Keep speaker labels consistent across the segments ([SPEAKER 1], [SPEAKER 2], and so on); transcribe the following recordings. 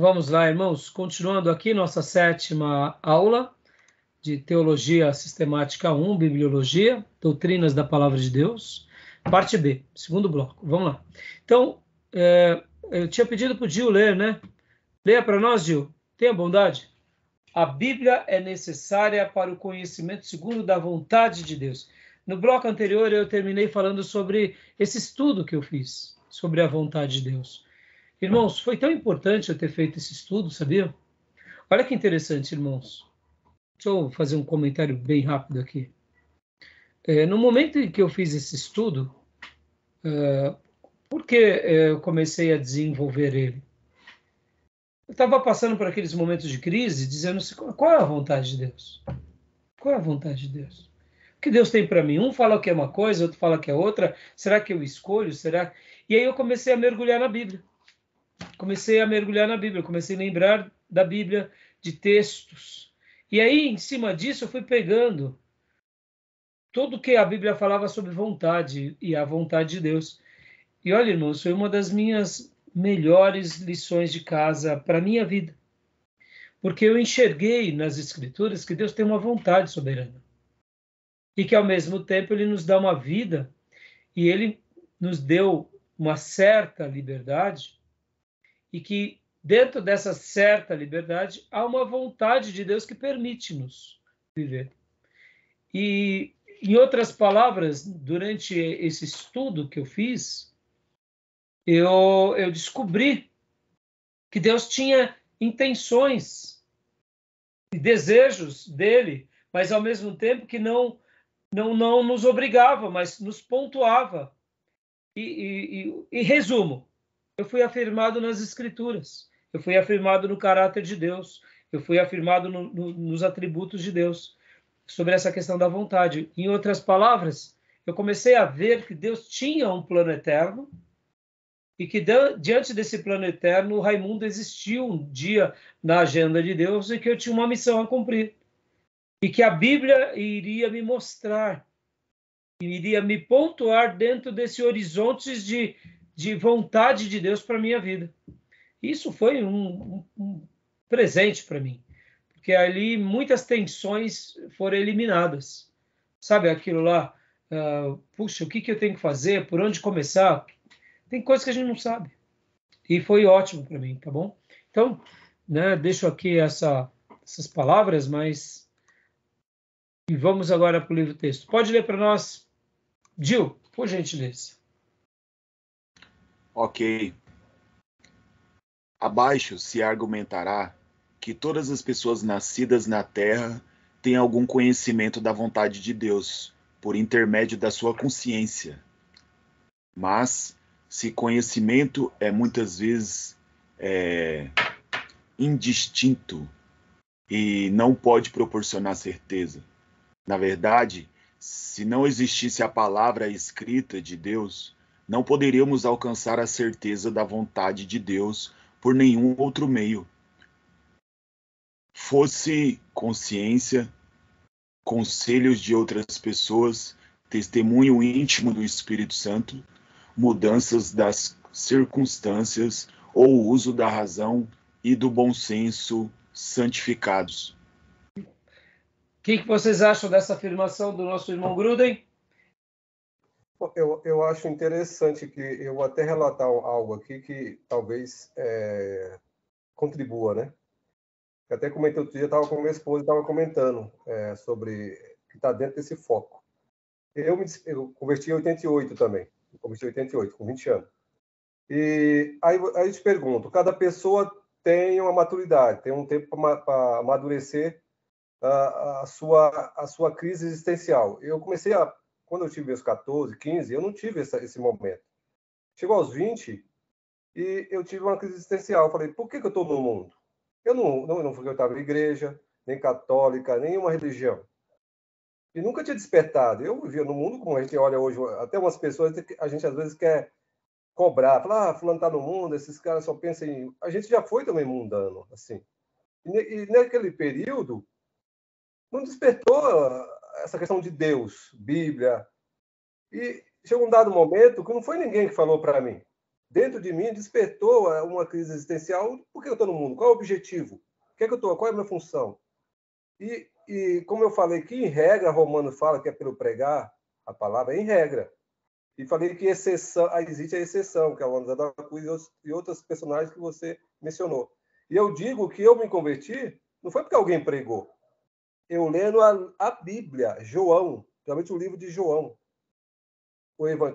[SPEAKER 1] Vamos lá, irmãos, continuando aqui nossa 7ª aula de Teologia Sistemática 1, Bibliologia, Doutrinas da Palavra de Deus, parte B, segundo bloco. Vamos lá. Então, eu tinha pedido para o Gil ler, né? Leia para nós, Gil. Tenha bondade. A Bíblia é necessária para o conhecimento segundo da vontade de Deus. No bloco anterior, eu terminei falando sobre esse estudo que eu fiz, sobre a vontade de Deus. Irmãos, foi tão importante eu ter feito esse estudo, sabia? Olha que interessante, irmãos. Deixa eu fazer um comentário bem rápido aqui. No momento em que eu fiz esse estudo, por que eu comecei a desenvolver ele? Eu estava passando por aqueles momentos de crise, dizendo-se, qual é a vontade de Deus? Qual é a vontade de Deus? O que Deus tem para mim? Um fala que é uma coisa, outro fala que é outra. Será que eu escolho? Será? E aí eu comecei a mergulhar na Bíblia. Comecei a lembrar da Bíblia, de textos. E aí, em cima disso, eu fui pegando tudo que a Bíblia falava sobre vontade e a vontade de Deus. E olha, irmãos, foi uma das minhas melhores lições de casa para a minha vida. Porque eu enxerguei nas Escrituras que Deus tem uma vontade soberana. E que, ao mesmo tempo, Ele nos dá uma vida e Ele nos deu uma certa liberdade e que dentro dessa certa liberdade há uma vontade de Deus que permite-nos viver. E, em outras palavras, durante esse estudo que eu fiz, eu descobri que Deus tinha intenções e desejos dele, mas ao mesmo tempo que não nos obrigava, mas nos pontuava. E resumo, eu fui afirmado nas Escrituras, eu fui afirmado no caráter de Deus, eu fui afirmado nos atributos de Deus, sobre essa questão da vontade. Em outras palavras, eu comecei a ver que Deus tinha um plano eterno e que diante desse plano eterno, o Raimundo existiu um dia na agenda de Deus e que eu tinha uma missão a cumprir. E que a Bíblia iria me mostrar, iria me pontuar dentro desse horizonte de vontade de Deus para a minha vida. Isso foi um presente para mim, porque ali muitas tensões foram eliminadas. Sabe aquilo lá? Puxa, o que eu tenho que fazer? Por onde começar? Tem coisas que a gente não sabe. E foi ótimo para mim, tá bom? Então, né, deixo aqui essas palavras, mas... E vamos agora para o livro-texto. Pode ler para nós, Gil, por gentileza.
[SPEAKER 2] Ok. Abaixo se argumentará que todas as pessoas nascidas na terra têm algum conhecimento da vontade de Deus, por intermédio da sua consciência. Mas, se conhecimento é muitas vezes indistinto e não pode proporcionar certeza, na verdade, se não existisse a palavra escrita de Deus, não poderíamos alcançar a certeza da vontade de Deus por nenhum outro meio. Fosse consciência, conselhos de outras pessoas, testemunho íntimo do Espírito Santo, mudanças das circunstâncias ou uso da razão e do bom senso santificados.
[SPEAKER 1] O que vocês acham dessa afirmação do nosso irmão Gruden?
[SPEAKER 3] Eu acho interessante que eu vou até relatar algo aqui que talvez contribua, né? Eu até comentei outro dia, estava com minha esposa, estava comentando sobre que está dentro desse foco. Eu converti em 88 também, converti em 88, com 20 anos. E aí eu te pergunto, cada pessoa tem uma maturidade, tem um tempo para amadurecer a sua crise existencial. Eu comecei quando eu tive meus 14, 15, eu não tive esse momento. Chegou aos 20 e eu tive uma crise existencial. Eu falei, por que eu estou no mundo? Eu não frequentava igreja, nem católica, nenhuma religião. E nunca tinha despertado. Eu vivia no mundo, como a gente olha hoje, até umas pessoas, a gente às vezes quer cobrar, falar, fulano está no mundo, esses caras só pensam em... A gente já foi também mundano, assim. E naquele período, não despertou essa questão de Deus, Bíblia. E chegou um dado momento que não foi ninguém que falou para mim. dentro de mim despertou uma crise existencial. Por que eu estou no mundo? Qual é o objetivo? O que é que eu estou? Qual é a minha função? E como eu falei que, em regra, Romano fala que é pelo pregar a palavra, em regra. E falei que exceção, existe a exceção, que é o Ana da Cruz e outros personagens que você mencionou. E eu digo que eu me converti, não foi porque alguém pregou. Eu lendo a Bíblia, João, principalmente o livro de João.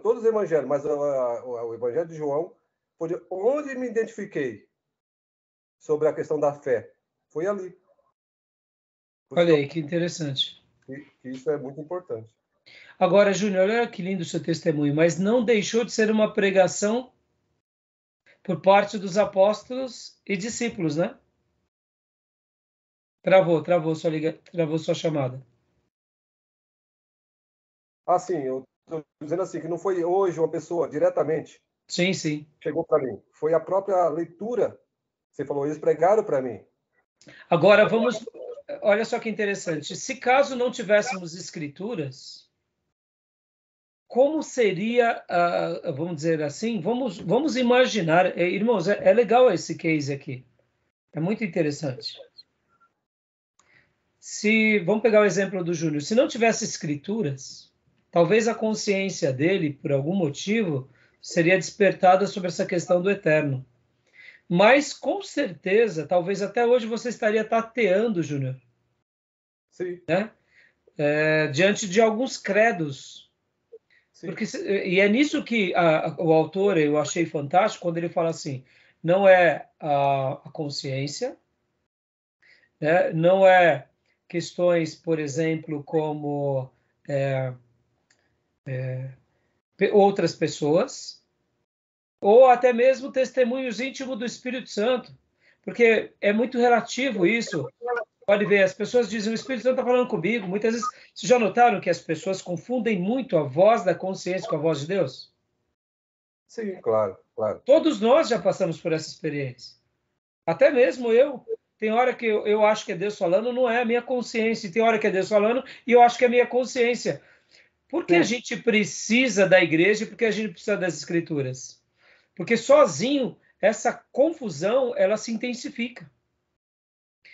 [SPEAKER 3] Todos os evangelhos, mas o evangelho de João foi onde me identifiquei sobre a questão da fé. Foi ali.
[SPEAKER 1] Olha aí, que interessante.
[SPEAKER 3] Que isso é muito importante.
[SPEAKER 1] Agora, Júnior, olha que lindo o seu testemunho, mas não deixou de ser uma pregação por parte dos apóstolos e discípulos, né? Travou sua chamada.
[SPEAKER 3] Assim, eu estou dizendo assim, que não foi hoje uma pessoa diretamente.
[SPEAKER 1] Sim, sim.
[SPEAKER 3] Chegou para mim. Foi a própria leitura. Você falou, eles pregaram para mim.
[SPEAKER 1] Agora, olha só que interessante. Se caso não tivéssemos escrituras, como seria, vamos dizer assim, vamos imaginar, irmãos, é legal esse case aqui, é muito interessante. Vamos pegar o exemplo do Júnior, se não tivesse escrituras, talvez a consciência dele, por algum motivo, seria despertada sobre essa questão do eterno. Mas, com certeza, talvez até hoje você estaria tateando, Júnior.
[SPEAKER 3] Sim.
[SPEAKER 1] Né? Diante de alguns credos. E é nisso que o autor, eu achei fantástico, quando ele fala assim, não é a consciência, né? Não é questões, por exemplo, como outras pessoas, ou até mesmo testemunhos íntimos do Espírito Santo, porque é muito relativo isso. Pode ver, as pessoas dizem, o Espírito Santo está falando comigo. Muitas vezes, vocês já notaram que as pessoas confundem muito a voz da consciência com a voz de Deus?
[SPEAKER 3] Sim, claro.
[SPEAKER 1] Todos nós já passamos por essa experiência. Até mesmo eu. Tem hora que eu acho que é Deus falando, não é a minha consciência. E tem hora que é Deus falando e eu acho que é a minha consciência. Por que a gente precisa da igreja e por que a gente precisa das escrituras? Porque sozinho, essa confusão, ela se intensifica.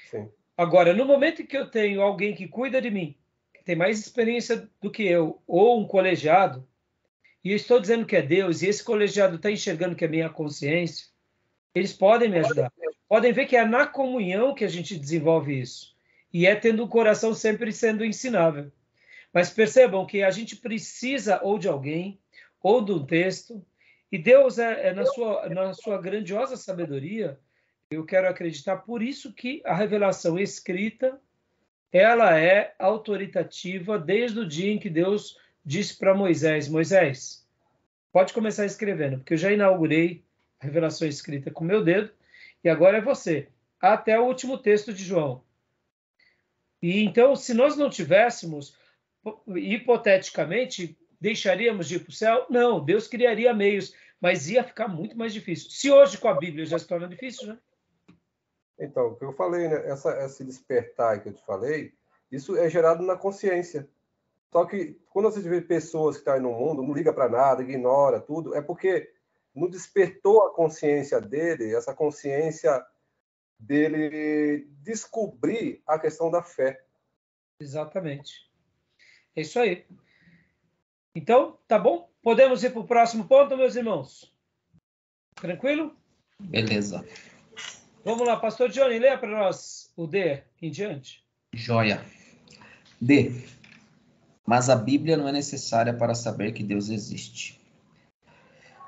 [SPEAKER 3] Sim.
[SPEAKER 1] Agora, no momento em que eu tenho alguém que cuida de mim, que tem mais experiência do que eu, ou um colegiado, e eu estou dizendo que é Deus, e esse colegiado está enxergando que é minha consciência, eles podem me ajudar. Podem ver que é na comunhão que a gente desenvolve isso. E é tendo o coração sempre sendo ensinável. Mas percebam que a gente precisa ou de alguém, ou de um texto, e Deus na sua grandiosa sabedoria, eu quero acreditar, por isso que a revelação escrita, ela é autoritativa desde o dia em que Deus disse para Moisés, Moisés, pode começar escrevendo, porque eu já inaugurei a revelação escrita com o meu dedo, e agora é você, até o último texto de João. E então, se nós não tivéssemos, hipoteticamente, deixaríamos de ir para o céu? Não, Deus criaria meios, mas ia ficar muito mais difícil. Se hoje com a Bíblia já se torna difícil, né?
[SPEAKER 3] Então, o que eu falei, né? Esse despertar que eu te falei, isso é gerado na consciência. Só que quando você vê pessoas que estão aí no mundo, não liga para nada, ignora tudo, é porque não despertou a consciência dele, essa consciência dele descobrir a questão da fé.
[SPEAKER 1] Exatamente. É isso aí. Então, tá bom? Podemos ir para o próximo ponto, meus irmãos? Tranquilo?
[SPEAKER 4] Beleza.
[SPEAKER 1] Vamos lá, pastor Johnny, leia para nós o D em diante.
[SPEAKER 4] Joia. D. Mas a Bíblia não é necessária para saber que Deus existe.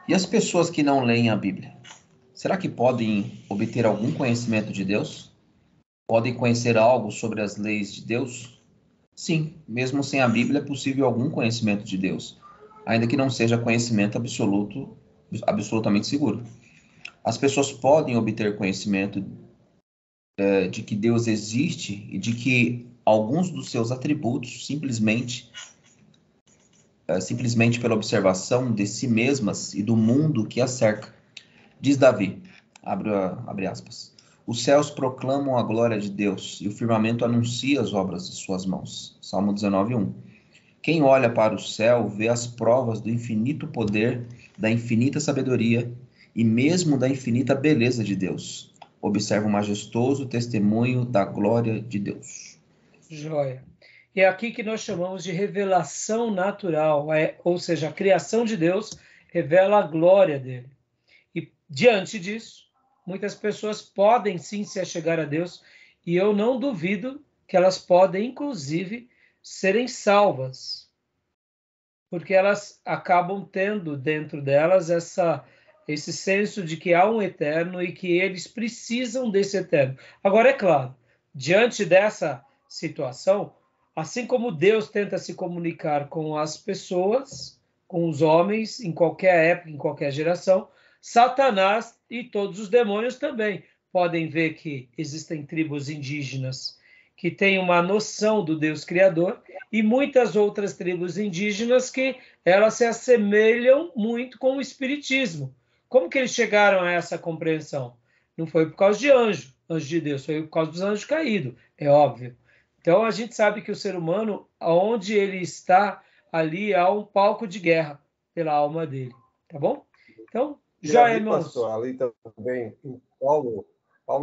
[SPEAKER 4] E as pessoas que não leem a Bíblia? Será que podem obter algum conhecimento de Deus? Podem conhecer algo sobre as leis de Deus? Sim, mesmo sem a Bíblia é possível algum conhecimento de Deus, ainda que não seja conhecimento absolutamente seguro. As pessoas podem obter conhecimento de que Deus existe e de que alguns dos seus atributos, simplesmente pela observação de si mesmas e do mundo que as cerca. Diz Davi, abre aspas, os céus proclamam a glória de Deus e o firmamento anuncia as obras de suas mãos. Salmo 19:1. Quem olha para o céu vê as provas do infinito poder, da infinita sabedoria e mesmo da infinita beleza de Deus. Observa o majestoso testemunho da glória de Deus.
[SPEAKER 1] Joia. E é aqui que nós chamamos de revelação natural, ou seja, a criação de Deus revela a glória dele. E diante disso, muitas pessoas podem sim se achegar a Deus, e eu não duvido que elas podem, inclusive, serem salvas, porque elas acabam tendo dentro delas esse senso de que há um eterno e que eles precisam desse eterno. Agora, é claro, diante dessa situação, assim como Deus tenta se comunicar com as pessoas, com os homens, em qualquer época, em qualquer geração, Satanás e todos os demônios também podem ver que existem tribos indígenas que têm uma noção do Deus Criador e muitas outras tribos indígenas que elas se assemelham muito com o Espiritismo. Como que eles chegaram a essa compreensão? Não foi por causa de anjo de Deus, foi por causa dos anjos caídos, é óbvio. Então a gente sabe que o ser humano, onde ele está, ali há um palco de guerra pela alma dele, tá bom? Então, já irmãos.
[SPEAKER 3] Pastor, ali também, em Paulo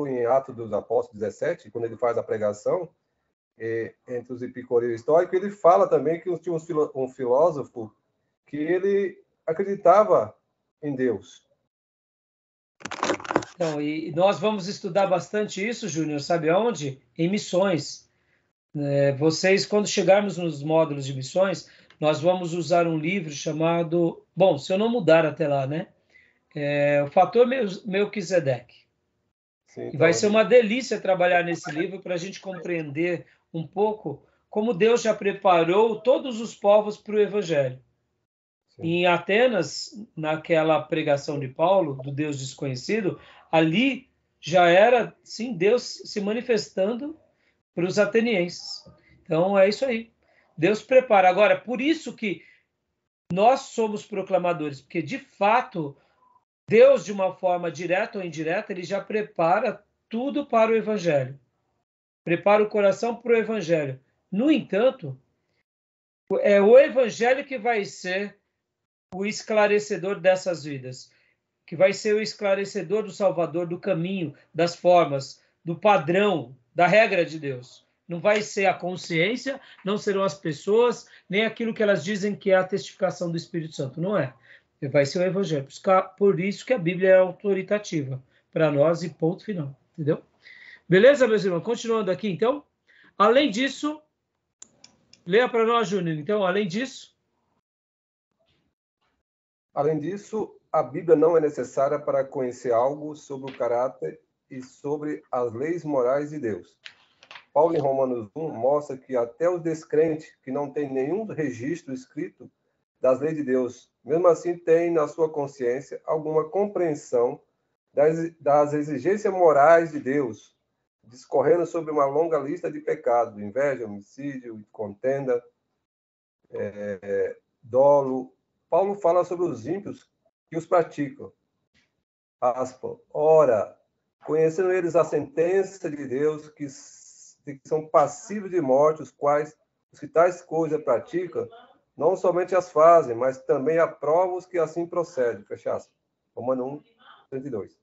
[SPEAKER 3] em Atos dos Apóstolos 17, quando ele faz a pregação entre os epicureus históricos, ele fala também que tinha um filósofo que ele acreditava em Deus.
[SPEAKER 1] Então, e nós vamos estudar bastante isso, Júnior, sabe onde? Em missões. Vocês, quando chegarmos nos módulos de missões, nós vamos usar um livro chamado... Bom, se eu não mudar até lá, né? O Fator Melquisedeque. Sim, e vai ser uma delícia trabalhar nesse livro para a gente compreender um pouco como Deus já preparou todos os povos para o Evangelho. Sim. Em Atenas, naquela pregação de Paulo, do Deus desconhecido, ali já era, sim, Deus se manifestando para os atenienses. Então, é isso aí. Deus prepara. Agora, por isso que nós somos proclamadores, porque, de fato, Deus, de uma forma direta ou indireta, ele já prepara tudo para o Evangelho. Prepara o coração para o Evangelho. No entanto, é o Evangelho que vai ser o esclarecedor dessas vidas, que vai ser o esclarecedor do Salvador, do caminho, das formas, do padrão, da regra de Deus. Não vai ser a consciência, não serão as pessoas, nem aquilo que elas dizem que é a testificação do Espírito Santo. Não é. Vai ser o Evangelho. Por isso que a Bíblia é autoritativa para nós e ponto final. Entendeu? Beleza, meus irmãos? Continuando aqui, então. Além disso, leia para nós, Júnior. Então, além disso...
[SPEAKER 3] Além disso, a Bíblia não é necessária para conhecer algo sobre o caráter e sobre as leis morais de Deus. Paulo, em Romanos 1, mostra que até os descrentes, que não têm nenhum registro escrito das leis de Deus, mesmo assim têm na sua consciência alguma compreensão das exigências morais de Deus, discorrendo sobre uma longa lista de pecados: inveja, homicídio, contenda, dolo. Paulo fala sobre os ímpios que os praticam. Aspas. Ora, conhecendo eles a sentença de Deus, que são passíveis de morte, os quais os que tais coisas praticam, não somente as fazem, mas também aprovam os que assim procedem. Fecha aspas. Romanos 1, 32.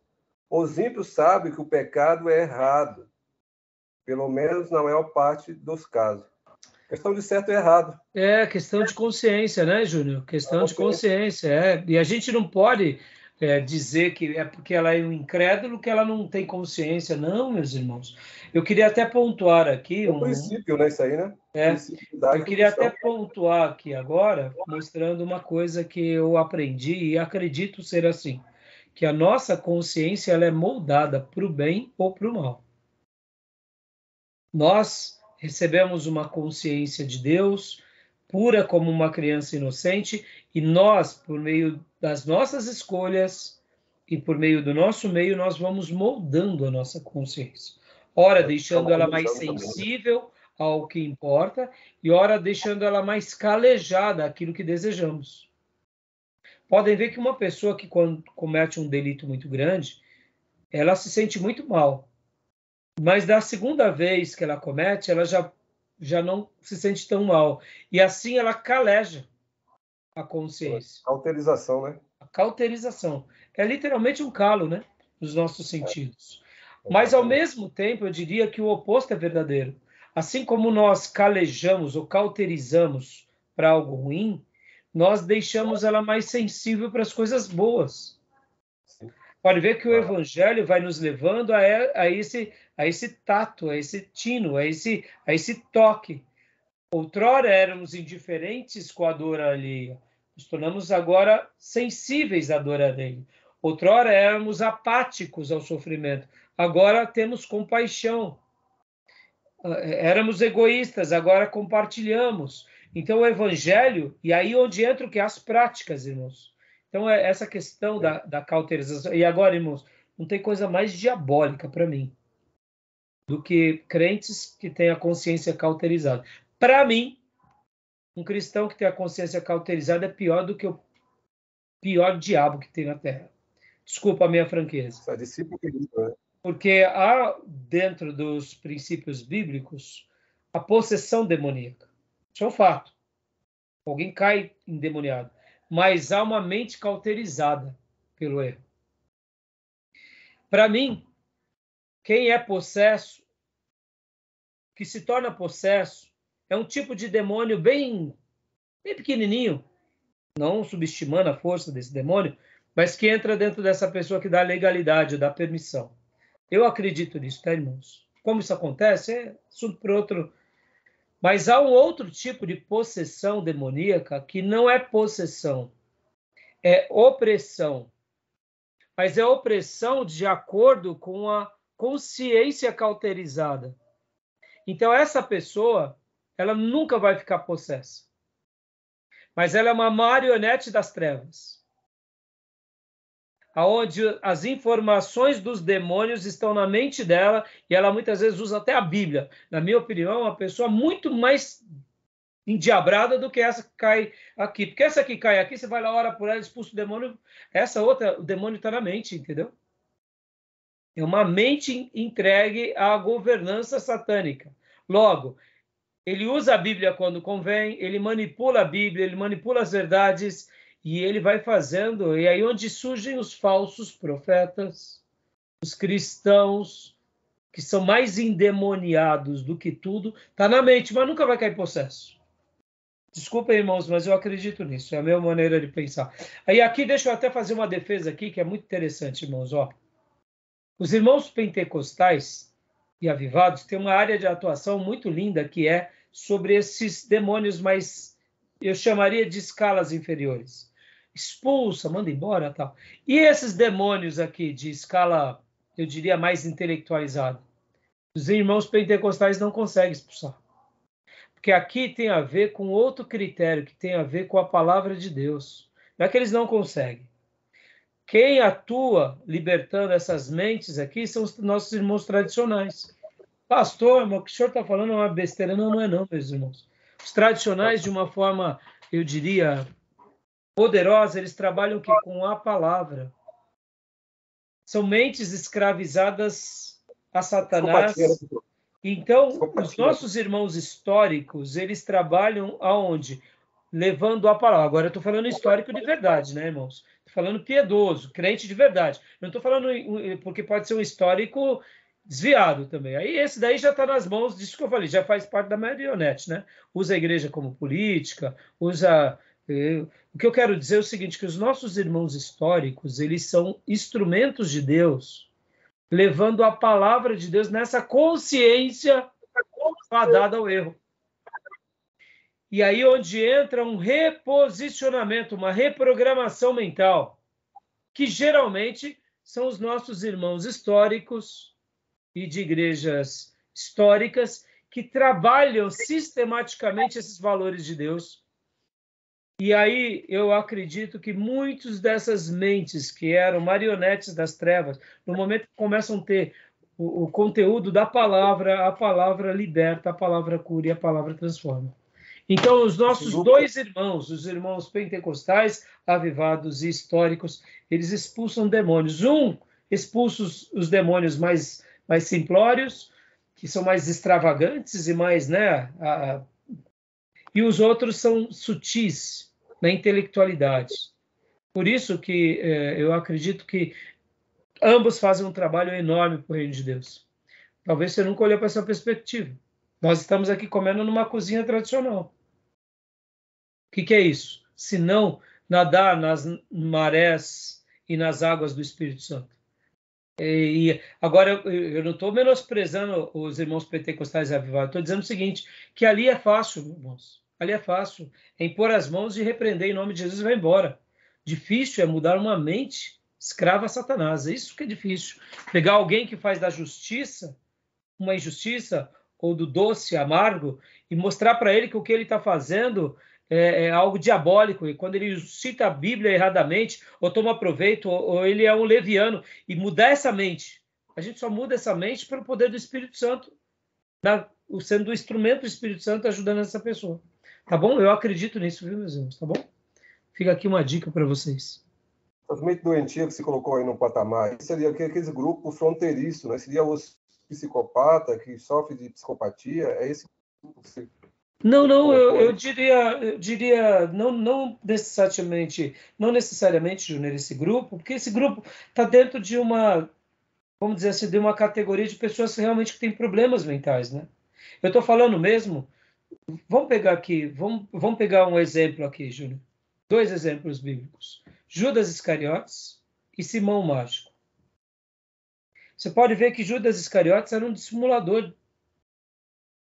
[SPEAKER 3] Os ímpios sabem que o pecado é errado, pelo menos na maior parte dos casos. Questão de certo e errado.
[SPEAKER 1] É questão de consciência, né, Júnior? Questão de consciência. E a gente não pode dizer que é porque ela é um incrédulo que ela não tem consciência. Não, meus irmãos. Eu queria até pontuar aqui...
[SPEAKER 3] É um princípio, né, isso aí, né?
[SPEAKER 1] Eu queria até pontuar aqui agora, mostrando uma coisa que eu aprendi e acredito ser assim, que a nossa consciência ela é moldada para o bem ou para o mal. Nós recebemos uma consciência de Deus, pura como uma criança inocente, e nós, por meio das nossas escolhas e por meio do nosso meio, nós vamos moldando a nossa consciência. Ora, deixando ela mais sensível ao que importa, e ora, deixando ela mais calejada àquilo que desejamos. Podem ver que uma pessoa que quando comete um delito muito grande, ela se sente muito mal. Mas da segunda vez que ela comete, ela já não se sente tão mal. E assim ela caleja a consciência.
[SPEAKER 3] Autorização, né?
[SPEAKER 1] A cauterização. É literalmente um calo, né? Nos nossos sentidos. Mas, ao mesmo tempo, eu diria que o oposto é verdadeiro. Assim como nós calejamos ou cauterizamos para algo ruim, nós deixamos ela mais sensível para as coisas boas. Pode ver que o Evangelho vai nos levando a esse tato, a esse tino, a esse toque. Outrora éramos indiferentes com a dor alheia. Nos tornamos agora sensíveis à dor alheia. Outrora éramos apáticos ao sofrimento. Agora temos compaixão. Éramos egoístas, agora compartilhamos. Então, o Evangelho, e aí onde entra o que? As práticas, irmãos. Então, é essa questão da cauterização. E agora, irmãos, não tem coisa mais diabólica para mim do que crentes que têm a consciência cauterizada. Para mim, um cristão que tem a consciência cauterizada é pior do que o pior diabo que tem na Terra. Desculpa a minha franqueza.
[SPEAKER 3] Só discípulo querido, né?
[SPEAKER 1] Porque há, dentro dos princípios bíblicos, a possessão demoníaca. Isso é um fato. Alguém cai endemoniado. Mas há uma mente cauterizada pelo erro. Para mim, quem é possesso, que se torna possesso, é um tipo de demônio bem pequenininho, não subestimando a força desse demônio, mas que entra dentro dessa pessoa que dá legalidade, dá permissão. Eu acredito nisso, tá, irmãos? Como isso acontece, é assunto para outro. Mas há um outro tipo de possessão demoníaca que não é possessão, é opressão. Mas é opressão de acordo com a consciência cauterizada. Então, essa pessoa, ela nunca vai ficar possessa. Mas ela é uma marionete das trevas, aonde as informações dos demônios estão na mente dela e ela muitas vezes usa até a Bíblia. Na minha opinião, é uma pessoa muito mais endiabrada do que essa que cai aqui. Porque essa que cai aqui, você vai lá, ora por ela, expulsa o demônio. Essa outra, o demônio está na mente, entendeu? É uma mente entregue à governança satânica. Logo, ele usa a Bíblia quando convém, ele manipula a Bíblia, ele manipula as verdades e ele vai fazendo. E aí onde surgem os falsos profetas, os cristãos, que são mais endemoniados do que tudo, está na mente, mas nunca vai cair possesso. Desculpa, irmãos, mas eu acredito nisso, é a minha maneira de pensar. Aí aqui, deixa eu até fazer uma defesa aqui, que é muito interessante, irmãos. Ó. Os irmãos pentecostais e avivados têm uma área de atuação muito linda, que é sobre esses demônios mais, eu chamaria de escalas inferiores. Expulsa, manda embora, tal. E esses demônios aqui de escala, eu diria, mais intelectualizada, os irmãos pentecostais não conseguem expulsar. Porque aqui tem a ver com outro critério, que tem a ver com a palavra de Deus. Não é que eles não conseguem. Quem atua libertando essas mentes aqui são os nossos irmãos tradicionais. Pastor, o que o senhor está falando é uma besteira. Não, não é não, meus irmãos. Os tradicionais, de uma forma, eu diria, poderosa, eles trabalham com a palavra. São mentes escravizadas a Satanás. Então, os nossos irmãos históricos, eles trabalham aonde? Levando a palavra. Agora, eu estou falando histórico de verdade, né, irmãos? Estou falando piedoso, crente de verdade. Não estou falando porque pode ser um histórico desviado também. Aí esse daí já está nas mãos disso que eu falei, já faz parte da marionete, né? Usa a igreja como política, usa... O que eu quero dizer é o seguinte, que os nossos irmãos históricos, eles são instrumentos de Deus, levando a palavra de Deus nessa consciência fadada ao erro. E aí onde entra um reposicionamento, uma reprogramação mental, que geralmente são os nossos irmãos históricos e de igrejas históricas que trabalham sistematicamente esses valores de Deus. E aí eu acredito que muitas dessas mentes que eram marionetes das trevas, no momento que começam a ter o conteúdo da palavra, a palavra liberta, a palavra cura e a palavra transforma. Então, os nossos dois irmãos, os irmãos pentecostais, avivados e históricos, eles expulsam demônios. Um expulsa os demônios mais simplórios, que são mais extravagantes e mais, né? E os outros são sutis na intelectualidade. Por isso que eu acredito que ambos fazem um trabalho enorme para o reino de Deus. Talvez você nunca olhou para essa perspectiva. Nós estamos aqui comendo numa cozinha tradicional. O que é isso? Se não nadar nas marés e nas águas do Espírito Santo. E agora, eu não estou menosprezando os irmãos pentecostais avivados, estou dizendo o seguinte, que ali é fácil, irmãos. Ali é fácil. É impor as mãos e repreender em nome de Jesus e vai embora. Difícil é mudar uma mente escrava a Satanás. É isso que é difícil. Pegar alguém que faz da justiça uma injustiça ou do doce amargo e mostrar para ele que o que ele está fazendo é algo diabólico, e quando ele cita a Bíblia erradamente, ou toma proveito, ou ele é um leviano, e mudar essa mente. A gente só muda essa mente pelo poder do Espírito Santo, sendo o instrumento do Espírito Santo ajudando essa pessoa. Tá bom? Eu acredito nisso, viu, meus irmãos? Tá bom? Fica aqui uma dica para vocês.
[SPEAKER 3] Totalmente doentio que se colocou aí no patamar. Seria aquele grupo fronteiriço, né? Seria os psicopata que sofre de psicopatia, é esse grupo que você...
[SPEAKER 1] Não, eu diria não necessariamente, Júnior, esse grupo, porque esse grupo está dentro de uma, vamos dizer assim, de uma categoria de pessoas que realmente têm problemas mentais, né? Eu estou falando mesmo, vamos pegar aqui, vamos pegar um exemplo aqui, Júnior. 2 exemplos bíblicos. Judas Iscariotes e Simão o Mágico. Você pode ver que Judas Iscariotes era um dissimulador.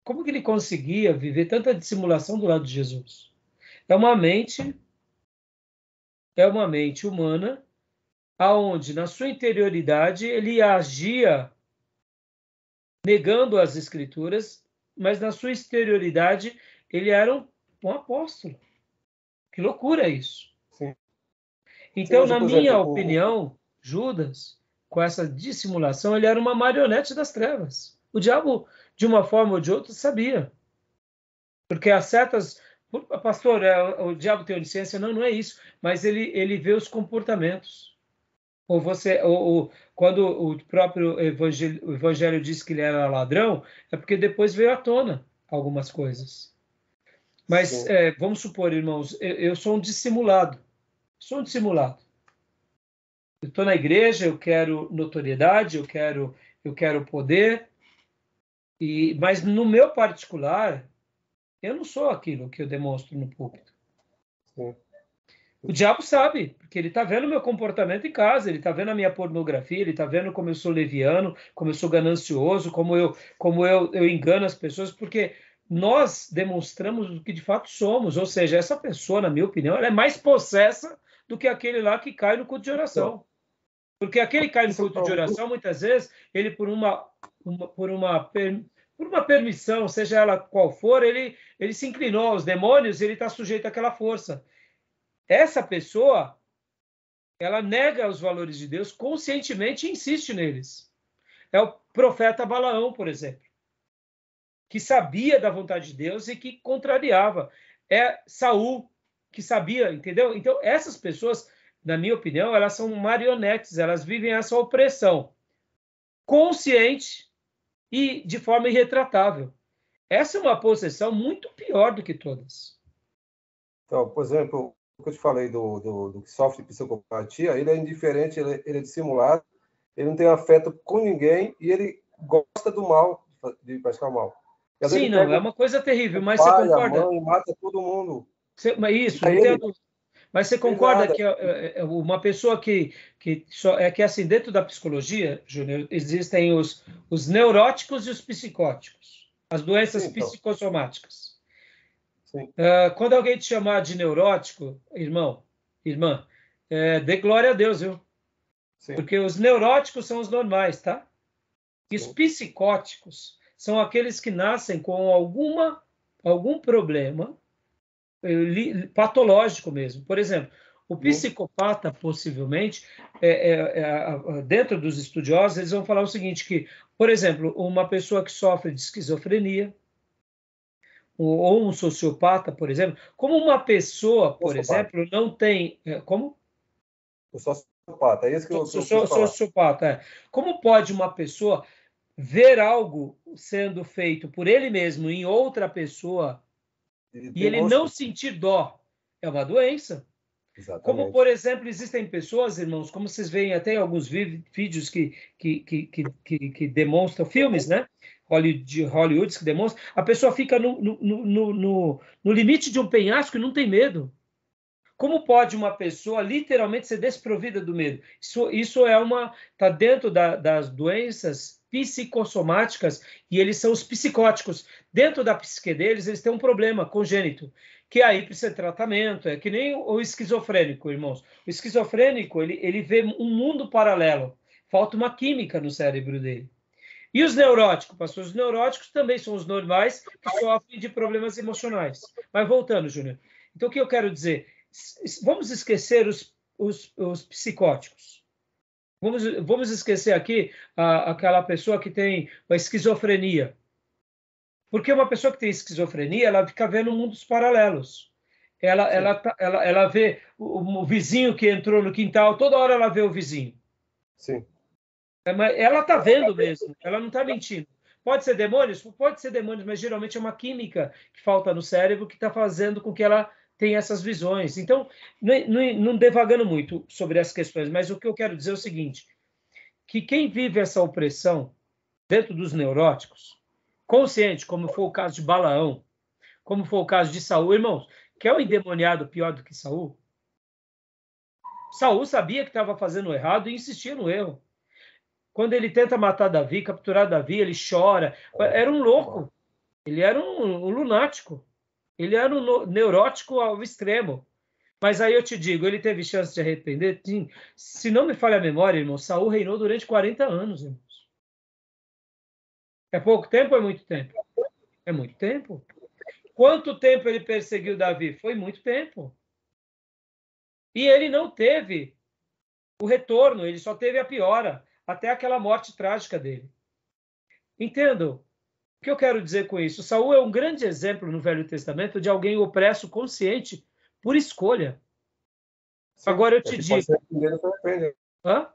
[SPEAKER 1] Como que ele conseguia viver tanta dissimulação do lado de Jesus? É uma mente humana, aonde na sua interioridade ele agia negando as Escrituras, mas na sua exterioridade ele era um apóstolo. Que loucura isso!
[SPEAKER 3] Sim.
[SPEAKER 1] Então, na minha opinião, Judas, com essa dissimulação, ele era uma marionete das trevas. O diabo, de uma forma ou de outra, sabia. Porque as setas... Pastor, o diabo tem onisciência? Não é isso. Mas ele vê os comportamentos. Quando o próprio evangelho diz que ele era ladrão, é porque depois veio à tona algumas coisas. Mas vamos supor, irmãos, eu sou um dissimulado. Eu estou na igreja, eu quero notoriedade, eu quero poder, mas no meu particular, eu não sou aquilo que eu demonstro no púlpito.
[SPEAKER 3] Sim.
[SPEAKER 1] O diabo sabe, porque ele está vendo o meu comportamento em casa, ele está vendo a minha pornografia, ele está vendo como eu sou leviano, como eu sou ganancioso, como eu engano as pessoas, porque nós demonstramos o que de fato somos, ou seja, essa pessoa, na minha opinião, ela é mais possessa do que aquele lá que cai no culto de oração. Porque aquele que cai no culto de oração, muitas vezes, ele por uma permissão, seja ela qual for, ele se inclinou aos demônios e ele está sujeito àquela força. Essa pessoa, ela nega os valores de Deus conscientemente e insiste neles. É o profeta Balaão, por exemplo, que sabia da vontade de Deus e que contrariava. É Saul, que sabia, entendeu? Então, essas pessoas, na minha opinião, elas são marionetes, elas vivem essa opressão consciente e de forma irretratável. Essa é uma possessão muito pior do que todas.
[SPEAKER 3] Então, por exemplo, o que eu te falei do que sofre de psicopatia, ele é indiferente, ele é dissimulado, ele não tem afeto com ninguém e ele gosta do mal, de praticar o mal.
[SPEAKER 1] Sim, não, é uma coisa terrível, mas você concorda?
[SPEAKER 3] A mãe mata todo mundo.
[SPEAKER 1] Isso, não entendo. Mas você concorda que uma pessoa que assim, dentro da psicologia, Júnior, existem os neuróticos e os psicóticos, as doenças psicossomáticas.
[SPEAKER 3] Sim.
[SPEAKER 1] Quando alguém te chamar de neurótico, irmã, dê glória a Deus, viu?
[SPEAKER 3] Sim.
[SPEAKER 1] Porque os neuróticos são os normais, tá? E os psicóticos são aqueles que nascem com algum problema patológico mesmo. Por exemplo, o psicopata, possivelmente, dentro dos estudiosos, eles vão falar o seguinte, que, por exemplo, uma pessoa que sofre de esquizofrenia, ou um sociopata, por exemplo, como uma pessoa, por exemplo, não tem... Como?
[SPEAKER 3] O sociopata, é isso que eu
[SPEAKER 1] sociopata, Como pode uma pessoa ver algo sendo feito por ele mesmo em outra pessoa e ele não sentir dó? É uma doença.
[SPEAKER 3] Exatamente.
[SPEAKER 1] Como, por exemplo, existem pessoas, irmãos, como vocês veem até em alguns vídeos que demonstram filmes, né? De Hollywood que demonstram, a pessoa fica no limite de um penhasco e não tem medo. Como pode uma pessoa literalmente ser desprovida do medo? Isso está dentro das doenças psicossomáticas, e eles são os psicóticos. Dentro da psique deles, eles têm um problema congênito, que aí precisa de tratamento. É que nem o esquizofrênico, irmãos. O esquizofrênico, ele vê um mundo paralelo. Falta uma química no cérebro dele. E os neuróticos? Pastor, os neuróticos também são os normais que sofrem de problemas emocionais. Mas voltando, Júnior. Então, o que eu quero dizer? Vamos esquecer os psicóticos. Vamos esquecer aqui aquela pessoa que tem a esquizofrenia. Porque uma pessoa que tem esquizofrenia, ela fica vendo mundos paralelos. Ela vê o vizinho que entrou no quintal, toda hora ela vê o vizinho.
[SPEAKER 3] Sim.
[SPEAKER 1] Ela está vendo mesmo, ela não está mentindo. Pode ser demônios? Pode ser demônios, mas geralmente é uma química que falta no cérebro que está fazendo com que ela tenha essas visões. Então, não devagando muito sobre as questões, mas o que eu quero dizer é o seguinte, que quem vive essa opressão dentro dos neuróticos, consciente, como foi o caso de Balaão, como foi o caso de Saul, irmãos, quer um endemoniado pior do que Saul? Saul sabia que estava fazendo errado e insistia no erro. Quando ele tenta matar Davi, capturar Davi, ele chora. Era um louco. Ele era um lunático. Ele era um neurótico ao extremo. Mas aí eu te digo, ele teve chance de arrepender? Sim. Se não me falha a memória, irmão, Saul reinou durante 40 anos, irmãos. É pouco tempo ou é muito tempo? É muito tempo. Quanto tempo ele perseguiu Davi? Foi muito tempo. E ele não teve o retorno, ele só teve a piora, até aquela morte trágica dele. Entendam o que eu quero dizer com isso? Saul é um grande exemplo no Velho Testamento de alguém opresso, consciente, por escolha. Sim, agora eu te digo...
[SPEAKER 3] Pode se arrepender e não se arrepende.
[SPEAKER 1] Hã?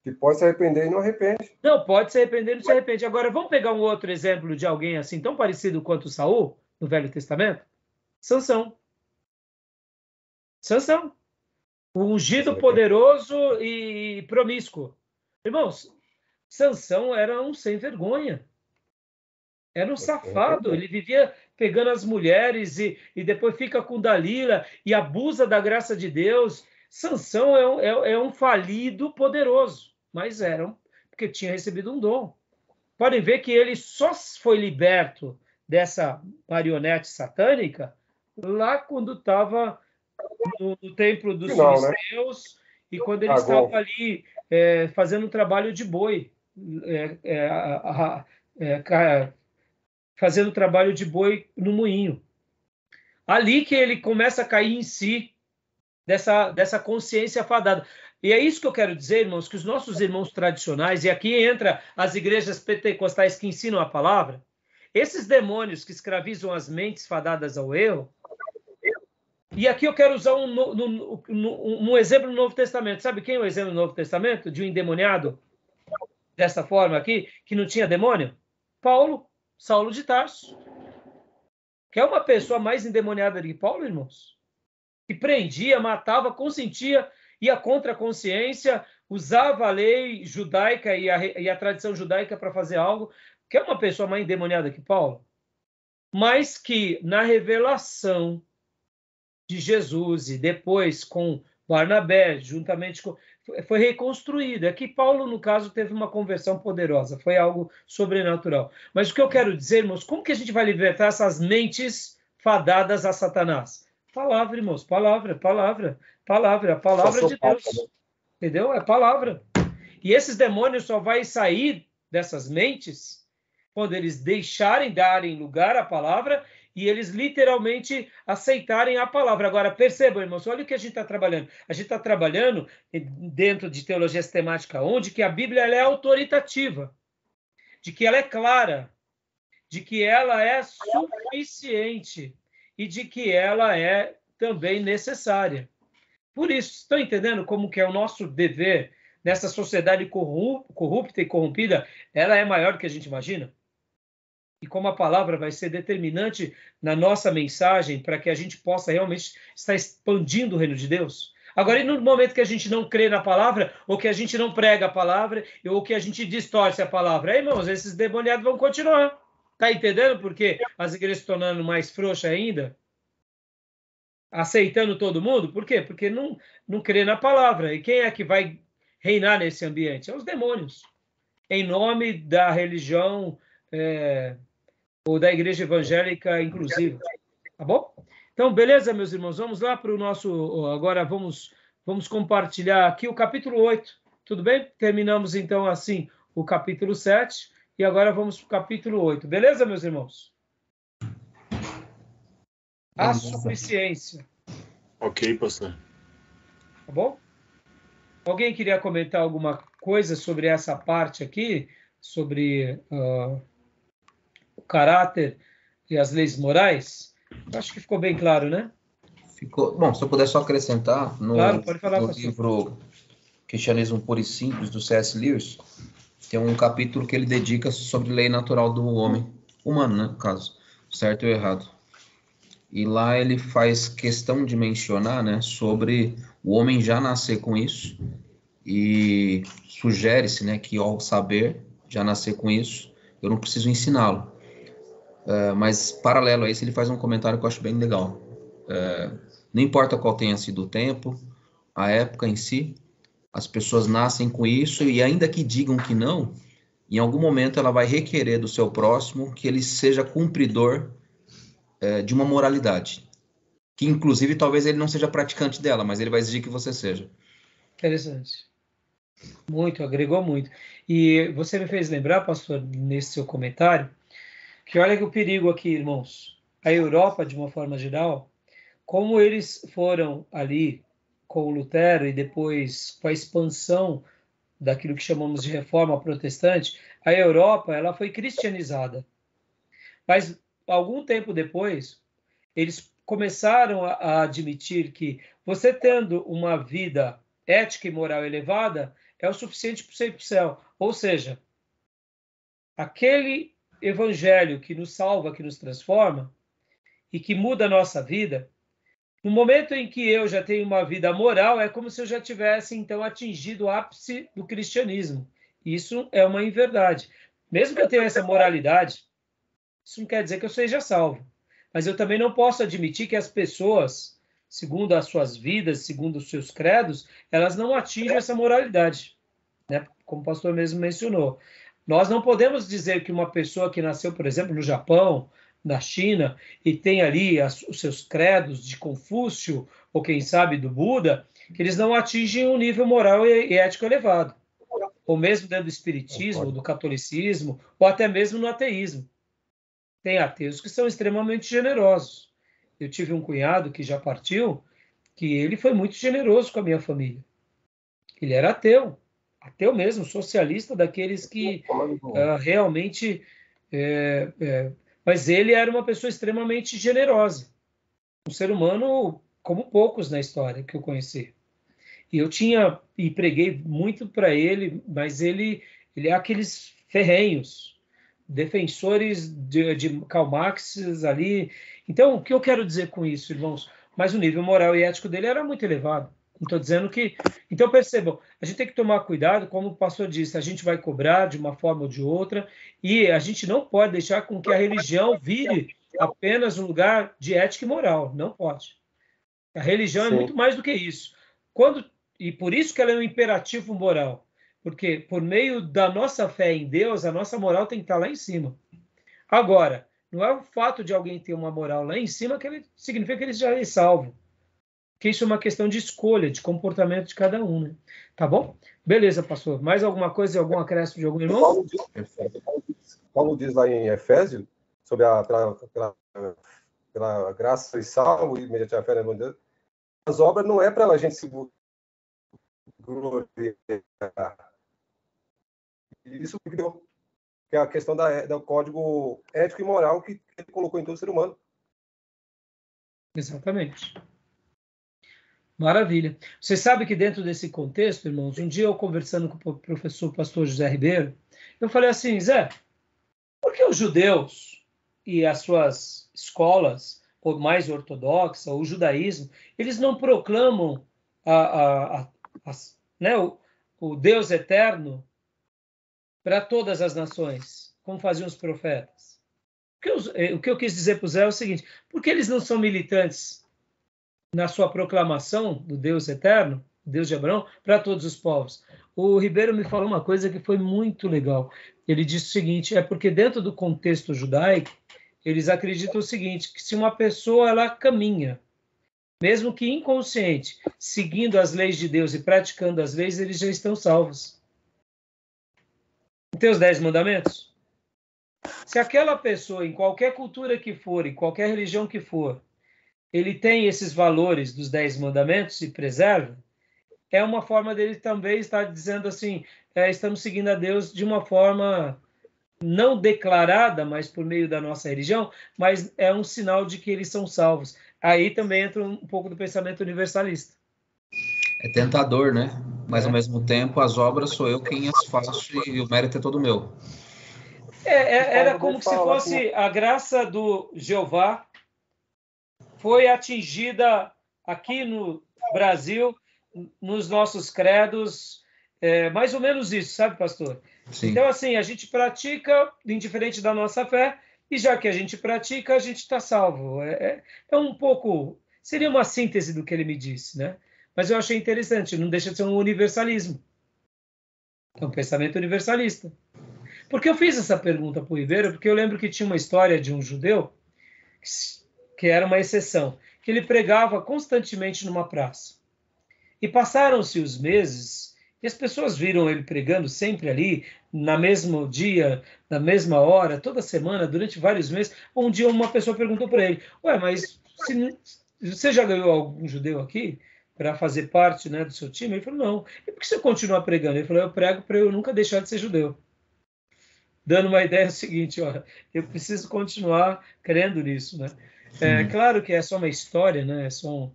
[SPEAKER 3] Que pode se arrepender e não arrepende.
[SPEAKER 1] Não, pode se arrepender e não se arrepende. Agora, vamos pegar um outro exemplo de alguém assim, tão parecido quanto Saul, no Velho Testamento? Sansão. Sansão. O ungido, poderoso e promíscuo. Irmãos, Sansão era um sem vergonha. Era um safado. Ele vivia pegando as mulheres e depois fica com Dalila e abusa da graça de Deus. Sansão é um falido poderoso, mas era porque tinha recebido um dom. Podem ver que ele só foi liberto dessa marionete satânica lá quando estava no templo dos filisteus, né? E quando ele estava ali fazendo um trabalho de boi, fazendo trabalho de boi no moinho. Ali que ele começa a cair em si dessa consciência fadada. E é isso que eu quero dizer, irmãos, que os nossos irmãos tradicionais, e aqui entra as igrejas pentecostais que ensinam a palavra, esses demônios que escravizam as mentes fadadas ao erro, e aqui eu quero usar um exemplo no Novo Testamento. Sabe quem é o exemplo no Novo Testamento de um endemoniado dessa forma aqui, que não tinha demônio? Paulo, Saulo de Tarso. Quer uma pessoa mais endemoniada do que Paulo, irmãos? Que prendia, matava, consentia, ia contra a consciência, usava a lei judaica e a tradição judaica para fazer algo. Quer uma pessoa mais endemoniada que Paulo? Mas que na revelação de Jesus e depois com Barnabé, juntamente com... foi reconstruído. É que Paulo, no caso, teve uma conversão poderosa, foi algo sobrenatural. Mas o que eu quero dizer, irmãos, como que a gente vai libertar essas mentes fadadas a Satanás? Palavra, irmãos, palavra, palavra, palavra, a palavra de Deus. Entendeu? É palavra. E esses demônios só vão sair dessas mentes quando eles darem lugar à palavra e eles literalmente aceitarem a palavra. Agora, percebam, irmãos, olha o que a gente está trabalhando. A gente está trabalhando dentro de teologia sistemática, onde que a Bíblia ela é autoritativa, de que ela é clara, de que ela é suficiente e de que ela é também necessária. Por isso, estão entendendo como que é o nosso dever nessa sociedade corrupta e corrompida? Ela é maior do que a gente imagina? e como a palavra vai ser determinante na nossa mensagem para que a gente possa realmente estar expandindo o reino de Deus. Agora, e no momento que a gente não crê na palavra, ou que a gente não prega a palavra, ou que a gente distorce a palavra, aí, irmãos, esses demoniados vão continuar. Tá entendendo por que as igrejas estão tornando mais frouxas ainda? Aceitando todo mundo? Por quê? Porque não crê na palavra. E quem é que vai reinar nesse ambiente? São os demônios. Em nome da religião ou da igreja evangélica inclusiva. Tá bom? Então, beleza, meus irmãos? Vamos lá para o nosso... Agora vamos compartilhar aqui o capítulo 8. Tudo bem? Terminamos, então, assim, o capítulo 7. E agora vamos para o capítulo 8. Beleza, meus irmãos? A suficiência.
[SPEAKER 2] Ok, pastor.
[SPEAKER 1] Tá bom? Alguém queria comentar alguma coisa sobre essa parte aqui? Sobre o caráter e as leis morais? Acho que ficou bem claro, né?
[SPEAKER 4] Ficou. Bom, se eu puder só acrescentar,
[SPEAKER 1] Claro, pode falar,
[SPEAKER 4] no
[SPEAKER 1] pastor.
[SPEAKER 4] livro Cristianismo Puro e Simples, do C.S. Lewis, tem um capítulo que ele dedica sobre lei natural do homem, humano, né, no caso, certo ou errado. E lá ele faz questão de mencionar, né, sobre o homem já nascer com isso, e sugere-se, né, que ao saber já nascer com isso, eu não preciso ensiná-lo. Mas paralelo a isso, ele faz um comentário que eu acho bem legal. Não importa qual tenha sido o tempo, a época em si, as pessoas nascem com isso, e ainda que digam que não, em algum momento ela vai requerer do seu próximo que ele seja cumpridor de uma moralidade, que inclusive talvez ele não seja praticante dela, mas ele vai exigir que você seja.
[SPEAKER 1] Interessante. Muito, agregou muito. E você me fez lembrar, pastor, nesse seu comentário, que olha que o perigo aqui, irmãos. A Europa, de uma forma geral, como eles foram ali com o Lutero e depois com a expansão daquilo que chamamos de reforma protestante, a Europa ela foi cristianizada. Mas algum tempo depois, eles começaram a admitir que você tendo uma vida ética e moral elevada é o suficiente para você ir para o céu. Ou seja, aquele evangelho que nos salva, que nos transforma e que muda a nossa vida, no momento em que eu já tenho uma vida moral, é como se eu já tivesse, então, atingido o ápice do cristianismo. Isso é uma inverdade. Mesmo que eu tenha essa moralidade, isso não quer dizer que eu seja salvo. Mas eu também não posso admitir que as pessoas, segundo as suas vidas, segundo os seus credos, elas não atingem essa moralidade, né? Como o pastor mesmo mencionou. Nós não podemos dizer que uma pessoa que nasceu, por exemplo, no Japão, na China, e tem ali os seus credos de Confúcio, ou quem sabe do Buda, que eles não atingem um nível moral e ético elevado. Ou mesmo dentro do espiritismo, do catolicismo, ou até mesmo no ateísmo. Tem ateus que são extremamente generosos. Eu tive um cunhado que já partiu, que ele foi muito generoso com a minha família. Ele era ateu mesmo, socialista, daqueles que realmente... mas ele era uma pessoa extremamente generosa. Um ser humano como poucos na história que eu conheci. E eu preguei muito para ele, mas ele é aqueles ferrenhos, defensores de Karl Marx ali. Então, o que eu quero dizer com isso, irmãos? Mas o nível moral e ético dele era muito elevado. Não estou dizendo que... Então, percebam, a gente tem que tomar cuidado, como o pastor disse, a gente vai cobrar de uma forma ou de outra, e a gente não pode deixar com que a religião vire apenas um lugar de ética e moral. Não pode. A religião
[SPEAKER 3] Sim.
[SPEAKER 1] é muito mais do que isso. E por isso que ela é um imperativo moral. Porque por meio da nossa fé em Deus, a nossa moral tem que estar lá em cima. Agora, não é o fato de alguém ter uma moral lá em cima que ele significa que ele já é salvo. Porque isso é uma questão de escolha, de comportamento de cada um, né? Tá bom? Beleza, pastor. Mais alguma coisa, algum acréscimo de algum irmão?
[SPEAKER 3] Paulo diz lá em Efésios, sobre pela graça e salvo, e mediante a fé na Deus, as obras não é para a gente se gloriar. Isso que é a questão do código ético e moral que ele colocou em todo ser humano.
[SPEAKER 1] Exatamente. Maravilha. Você sabe que dentro desse contexto, irmãos, um dia eu conversando com o professor pastor José Ribeiro, eu falei assim, Zé, Porque os judeus e as suas escolas ou mais ortodoxas, o judaísmo, eles não proclamam né, o Deus eterno para todas as nações, como faziam os profetas. O que eu quis dizer para o Zé é o seguinte: por que eles não são militantes na sua proclamação do Deus eterno, Deus de Abraão, para todos os povos? O Ribeiro me falou uma coisa que foi muito legal. Ele disse o seguinte: é porque dentro do contexto judaico, eles acreditam o seguinte, que se uma pessoa ela caminha, mesmo que inconsciente, seguindo as leis de Deus e praticando as leis, eles já estão salvos. Tem os 10 mandamentos? Se aquela pessoa, em qualquer cultura que for, em qualquer religião que for, ele tem esses valores dos 10 mandamentos e preserva, é uma forma dele também estar dizendo assim, estamos seguindo a Deus de uma forma não declarada, mas por meio da nossa religião, mas é um sinal de que eles são salvos. Aí também entra um pouco do pensamento universalista.
[SPEAKER 4] É tentador, né? Mas, ao mesmo tempo, as obras sou eu quem as faço e o mérito é todo meu.
[SPEAKER 1] Era como se fosse a graça do Jeová foi atingida aqui no Brasil, nos nossos credos, mais ou menos isso, sabe, pastor? Sim. Então, assim, a gente pratica, indiferente da nossa fé, e já que a gente pratica, a gente está salvo. É um pouco... Seria uma síntese do que ele me disse, né? Mas eu achei interessante, não deixa de ser um universalismo. É um pensamento universalista. Porque eu fiz essa pergunta para o Ribeiro, porque eu lembro que tinha uma história de um judeu, que era uma exceção, que ele pregava constantemente numa praça. E passaram-se os meses, e as pessoas viram ele pregando sempre ali, no mesmo dia, na mesma hora, toda semana, durante vários meses. Um dia uma pessoa perguntou para ele, ué, mas você já ganhou algum judeu aqui para fazer parte, né, do seu time? Ele falou, não. E por que você continua pregando? Ele falou, eu prego para eu nunca deixar de ser judeu. Dando uma ideia seguinte, ó, eu preciso continuar crendo nisso, né? Claro que é só uma história, né? É só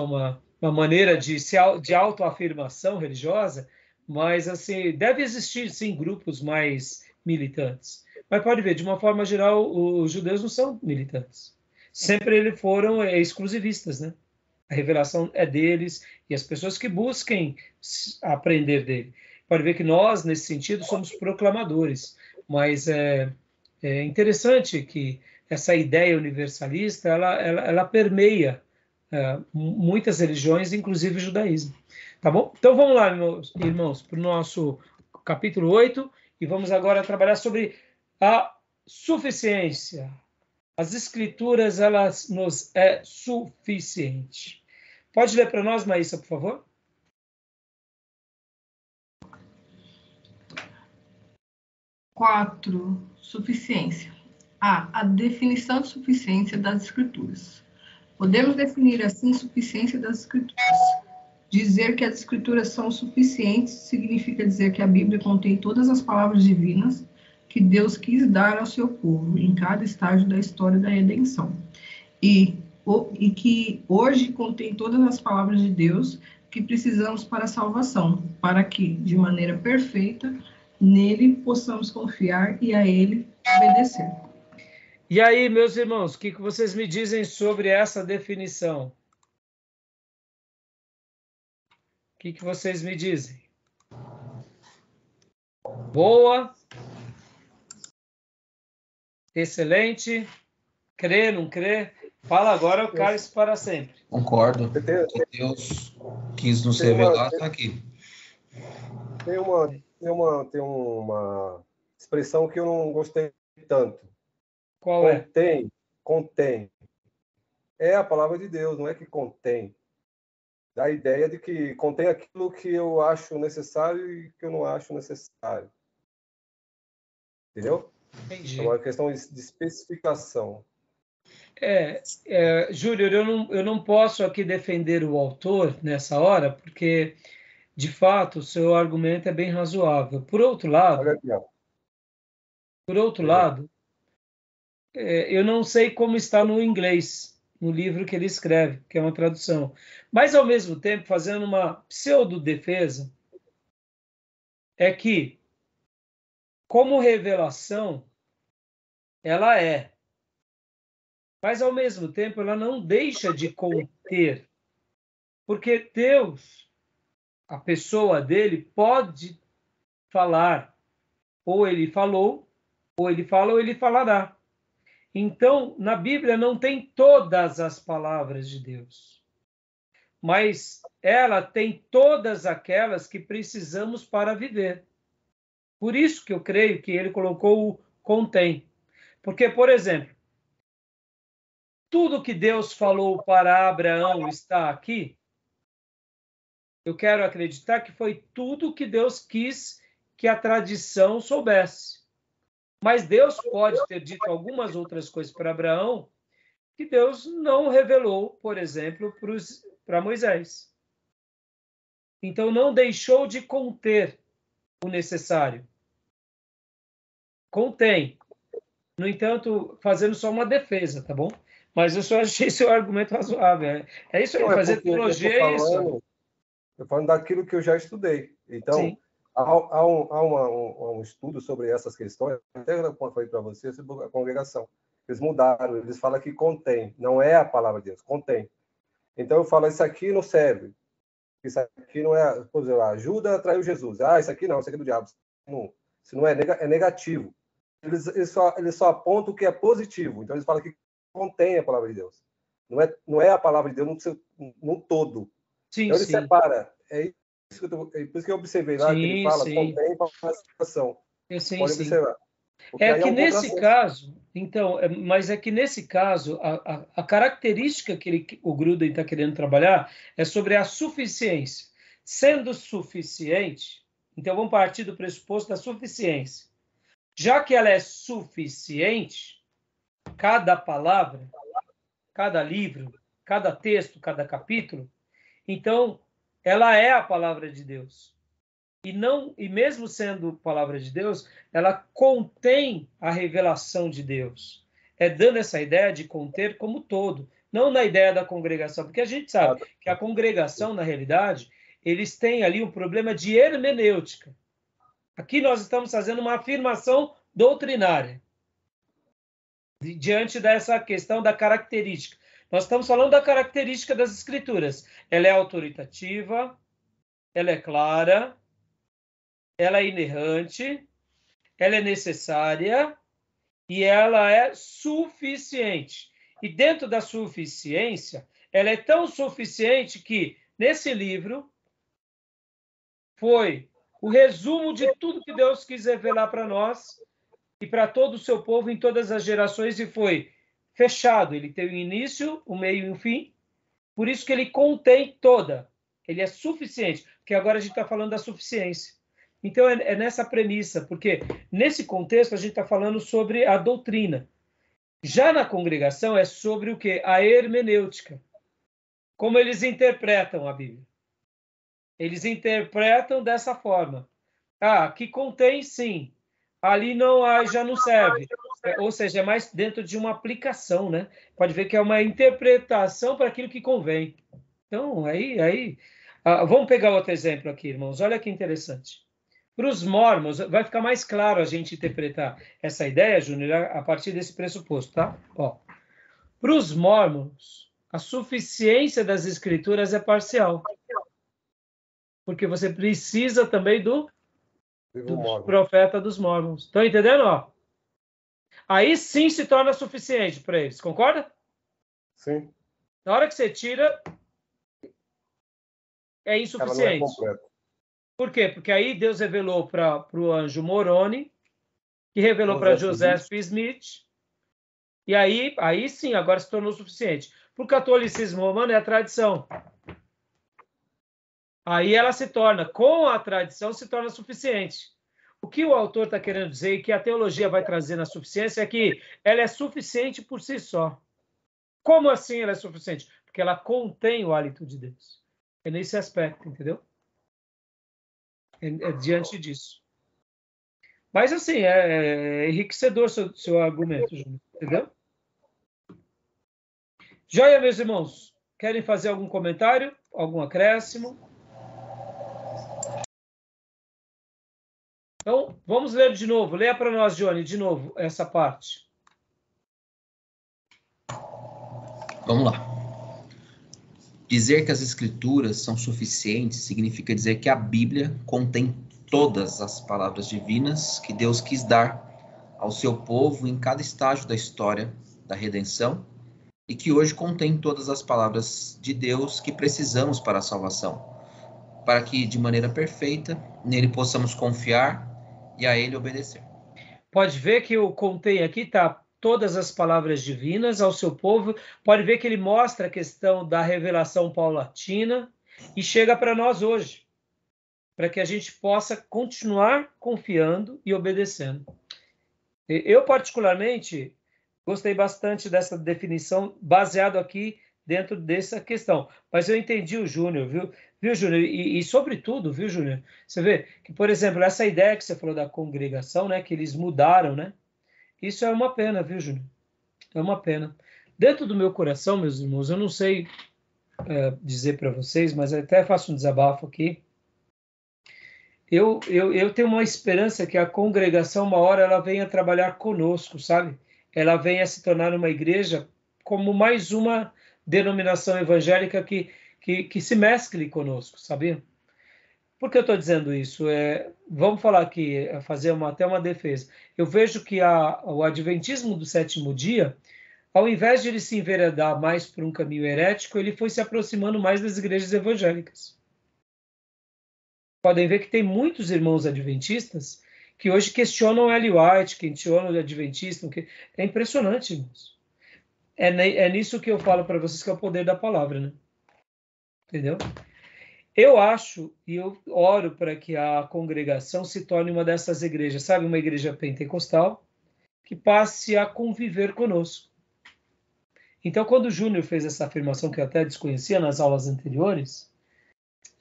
[SPEAKER 1] uma maneira de autoafirmação religiosa, mas assim deve existir sim grupos mais militantes. Mas pode ver, de uma forma geral, os judeus não são militantes. Sempre eles foram exclusivistas, né? A revelação é deles e as pessoas que busquem aprender dele. Pode ver que nós, nesse sentido, somos proclamadores, mas é interessante que essa ideia universalista, ela permeia muitas religiões, inclusive o judaísmo. Tá bom? Então vamos lá, meus irmãos, para o nosso capítulo 8, e vamos agora trabalhar sobre a suficiência. As escrituras, elas nos é suficiente. Pode ler para nós, Maísa, por favor?
[SPEAKER 5] Suficiência. A definição de suficiência das escrituras. Podemos definir assim suficiência das escrituras. Dizer que as escrituras são suficientes significa dizer que a Bíblia contém todas as palavras divinas que Deus quis dar ao seu povo em cada estágio da história da redenção. E que hoje contém todas as palavras de Deus que precisamos para a salvação, para que, de maneira perfeita, nele possamos confiar e a ele obedecer.
[SPEAKER 1] E aí, meus irmãos, o que vocês me dizem sobre essa definição? O que vocês me dizem? Boa? Excelente? Crê, não crê? Fala agora, o cálice para sempre.
[SPEAKER 4] Concordo. Que Deus quis nos revelar, está aqui.
[SPEAKER 3] Tem uma expressão que eu não gostei tanto.
[SPEAKER 1] Qual é?
[SPEAKER 3] Contém. É a palavra de Deus, não é que contém. Dá a ideia de que contém aquilo que eu acho necessário e que eu não acho necessário. Entendeu?
[SPEAKER 1] Entendi.
[SPEAKER 3] É uma questão de especificação.
[SPEAKER 1] Júlio, eu não posso aqui defender o autor nessa hora, porque, de fato, o seu argumento é bem razoável. Por outro lado, eu não sei como está no inglês, no livro que ele escreve, que é uma tradução. Mas, ao mesmo tempo, fazendo uma pseudo-defesa, é que, como revelação, ela é. Mas, ao mesmo tempo, ela não deixa de conter. Porque Deus, a pessoa dele, pode falar. Ou ele falou, ou ele fala, ou ele falará. Então, na Bíblia não tem todas as palavras de Deus. Mas ela tem todas aquelas que precisamos para viver. Por isso que eu creio que ele colocou o contém. Porque, por exemplo, tudo que Deus falou para Abraão está aqui. Eu quero acreditar que foi tudo que Deus quis que a tradição soubesse. Mas Deus pode ter dito algumas outras coisas para Abraão que Deus não revelou, por exemplo, para Moisés. Então, não deixou de conter o necessário. Contém. No entanto, fazendo só uma defesa, tá bom? Mas eu só achei seu argumento razoável. É isso aí, fazer teologia é isso.
[SPEAKER 3] Estou falando daquilo que eu já estudei. Então,
[SPEAKER 1] sim,
[SPEAKER 3] há um estudo sobre essas questões, até eu falei para você, sobre a congregação. Eles mudaram, eles falam que contém, não é a palavra de Deus, contém. Então eu falo, isso aqui não serve, isso aqui não é, por exemplo, ajuda atraiu Jesus. Ah, isso aqui não, isso aqui é do diabo. Isso não é, é negativo. Eles só apontam o que é positivo. Então eles falam que contém a palavra de Deus. Não é a palavra de Deus no todo.
[SPEAKER 1] sim,
[SPEAKER 3] Então ele
[SPEAKER 1] sim.
[SPEAKER 3] separa. É por isso que eu observei lá, que ele fala contém participação. Pode observar.
[SPEAKER 1] É que nesse caso, então, mas é que nesse caso, a característica que o Gruden está querendo trabalhar é sobre a suficiência. Sendo suficiente, então vamos partir do pressuposto da suficiência. Já que ela é suficiente, cada palavra, cada livro, cada texto, cada capítulo, então ela é a palavra de Deus. E mesmo sendo palavra de Deus, ela contém a revelação de Deus. É dando essa ideia de conter como todo, não na ideia da congregação, porque a gente sabe que a congregação, na realidade, eles têm ali um problema de hermenêutica. Aqui nós estamos fazendo uma afirmação doutrinária, diante dessa questão da característica. Nós estamos falando da característica das Escrituras. Ela é autoritativa, ela é clara, ela é inerrante, ela é necessária e ela é suficiente. E dentro da suficiência, ela é tão suficiente que, nesse livro, foi o resumo de tudo que Deus quis revelar para nós e para todo o seu povo em todas as gerações, e foi fechado. Ele tem o início, o meio e o fim. Por isso que ele contém toda. Ele é suficiente, porque agora a gente está falando da suficiência. Então, é nessa premissa, porque nesse contexto a gente está falando sobre a doutrina. Já na congregação é sobre o quê? A hermenêutica. Como eles interpretam a Bíblia. Eles interpretam dessa forma. Que contém, sim. Ali não há, já não serve. Ou seja, é mais dentro de uma aplicação, né? Pode ver que é uma interpretação para aquilo que convém. Então, aí vamos pegar outro exemplo aqui, irmãos. Olha que interessante. Para os mormons, vai ficar mais claro a gente interpretar essa ideia, Júnior, a partir desse pressuposto, tá? Para os mormons, a suficiência das escrituras é parcial. Porque você precisa também do profeta dos mormons. Estão entendendo? Aí sim se torna suficiente para eles, concorda?
[SPEAKER 3] Sim.
[SPEAKER 1] Na hora que você tira, é insuficiente.
[SPEAKER 3] Ela não é completa.
[SPEAKER 1] Por quê? Porque aí Deus revelou para o anjo Moroni, que revelou para Joseph Smith, e aí sim, agora se tornou suficiente. Para o catolicismo romano é a tradição. Aí ela se torna, com a tradição, se torna suficiente. O que o autor está querendo dizer e que a teologia vai trazer na suficiência é que ela é suficiente por si só. Como assim ela é suficiente? Porque ela contém o hálito de Deus. É nesse aspecto, entendeu? É diante disso. Mas, assim, é enriquecedor seu argumento, Júnior, entendeu? Joia, meus irmãos. Querem fazer algum comentário? Algum acréscimo? Então, vamos ler de novo. Leia para nós, Johnny, de novo, essa parte.
[SPEAKER 4] Vamos lá. Dizer que as escrituras são suficientes significa dizer que a Bíblia contém todas as palavras divinas que Deus quis dar ao seu povo em cada estágio da história da redenção e que hoje contém todas as palavras de Deus que precisamos para a salvação, para que, de maneira perfeita, nele possamos confiar e a ele obedecer.
[SPEAKER 1] Pode ver que eu contei aqui, tá? Todas as palavras divinas ao seu povo. Pode ver que ele mostra a questão da revelação paulatina e chega para nós hoje, para que a gente possa continuar confiando e obedecendo. Eu, particularmente, gostei bastante dessa definição, baseado aqui dentro dessa questão. Mas eu entendi o Júnior, viu, Júnior? E sobretudo, viu, Júnior? Você vê que, por exemplo, essa ideia que você falou da congregação, né, que eles mudaram, né? Isso é uma pena, viu, Júnior? É uma pena. Dentro do meu coração, meus irmãos, eu não sei dizer para vocês, mas até faço um desabafo aqui. Eu tenho uma esperança que a congregação, uma hora, ela venha trabalhar conosco, sabe? Ela venha se tornar uma igreja como mais uma denominação evangélica que se mescle conosco, sabia? Por que eu estou dizendo isso? Vamos falar aqui, fazer até uma defesa. Eu vejo que o adventismo do sétimo dia, ao invés de ele se enveredar mais por um caminho herético, ele foi se aproximando mais das igrejas evangélicas. Podem ver que tem muitos irmãos adventistas que hoje questionam Ellen White, questionam o adventismo. É impressionante, irmãos. É nisso que eu falo para vocês que é o poder da palavra, né? Entendeu? Eu acho e eu oro para que a congregação se torne uma dessas igrejas, sabe? Uma igreja pentecostal que passe a conviver conosco. Então, quando o Júnior fez essa afirmação que eu até desconhecia nas aulas anteriores,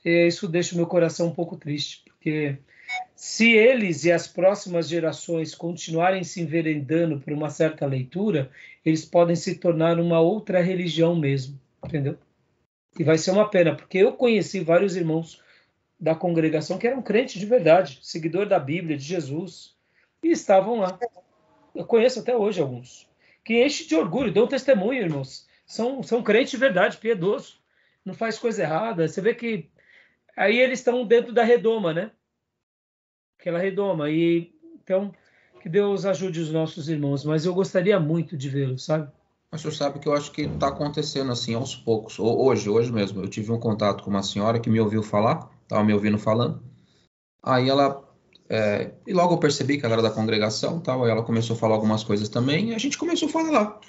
[SPEAKER 1] isso deixa o meu coração um pouco triste, porque se eles e as próximas gerações continuarem se enveredando por uma certa leitura, eles podem se tornar uma outra religião mesmo, entendeu? E vai ser uma pena, porque eu conheci vários irmãos da congregação que eram crentes de verdade, seguidor da Bíblia, de Jesus, e estavam lá. Eu conheço até hoje alguns, que enchem de orgulho, dão testemunho, irmãos. São crentes de verdade, piedoso, não faz coisa errada. Você vê que aí eles estão dentro da redoma, né? Aquela redoma. E então, que Deus ajude os nossos irmãos, mas eu gostaria muito de vê-los, sabe?
[SPEAKER 4] Mas o senhor sabe que eu acho que está acontecendo assim aos poucos. Hoje mesmo, eu tive um contato com uma senhora que me ouviu falar, estava me ouvindo falando. Aí ela, e logo eu percebi que ela era da congregação, tal, aí ela começou a falar algumas coisas também, e a gente começou a falar lá.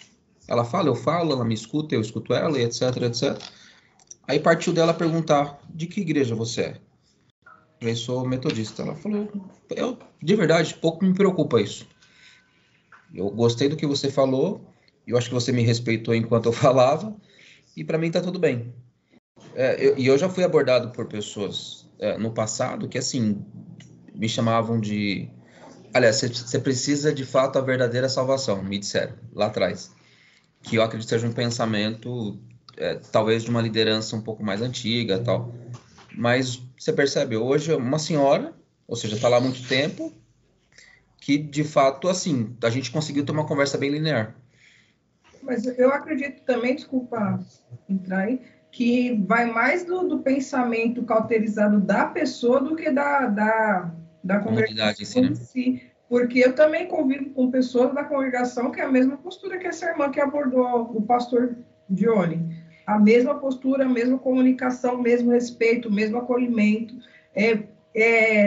[SPEAKER 4] Ela fala, eu falo, ela me escuta, eu escuto ela, e etc, etc. Aí partiu dela perguntar, de que igreja você é? Eu sou metodista. Ela falou, de verdade, pouco me preocupa isso. Eu gostei do que você falou, eu acho que você me respeitou enquanto eu falava, e para mim tá tudo bem. Eu já fui abordado por pessoas no passado que, assim, me chamavam de... Aliás, você precisa de fato a verdadeira salvação, me disseram lá atrás. Que eu acredito que seja um pensamento, talvez de uma liderança um pouco mais antiga, tal. Mas você percebe, hoje uma senhora, ou seja, está lá há muito tempo, que de fato, assim, a gente conseguiu ter uma conversa bem linear.
[SPEAKER 5] Mas eu acredito também, desculpa entrar aí, que vai mais do pensamento cauterizado da pessoa do que da congregação
[SPEAKER 4] em si, né?
[SPEAKER 5] em si. Porque eu também convivo com pessoas da congregação que é a mesma postura que essa irmã que abordou o pastor Johnny. A mesma postura, a mesma comunicação, o mesmo respeito, o mesmo acolhimento,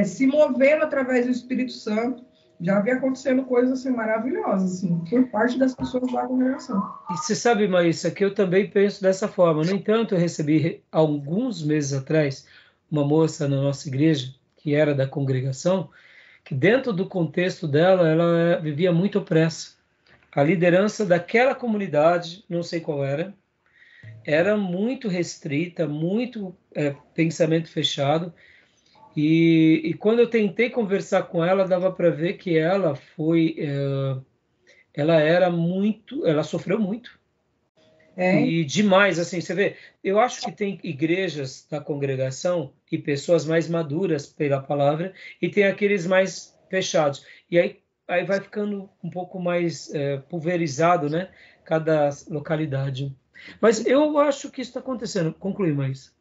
[SPEAKER 5] se movendo através do Espírito Santo. Já havia acontecendo coisas assim, maravilhosas, assim, por parte das pessoas da congregação.
[SPEAKER 1] E você sabe, Maísa, que eu também penso dessa forma. No entanto, eu recebi, alguns meses atrás, uma moça na nossa igreja, que era da congregação, que dentro do contexto dela, ela vivia muito opressa. A liderança daquela comunidade, não sei qual era muito restrita, muito pensamento fechado. E quando eu tentei conversar com ela, dava para ver que ela ela sofreu muito. E demais, assim, você vê, eu acho que tem igrejas da congregação e pessoas mais maduras pela palavra, e tem aqueles mais fechados. E aí vai ficando um pouco mais pulverizado, né? Cada localidade. Mas eu acho que isso está acontecendo. Conclui, mas...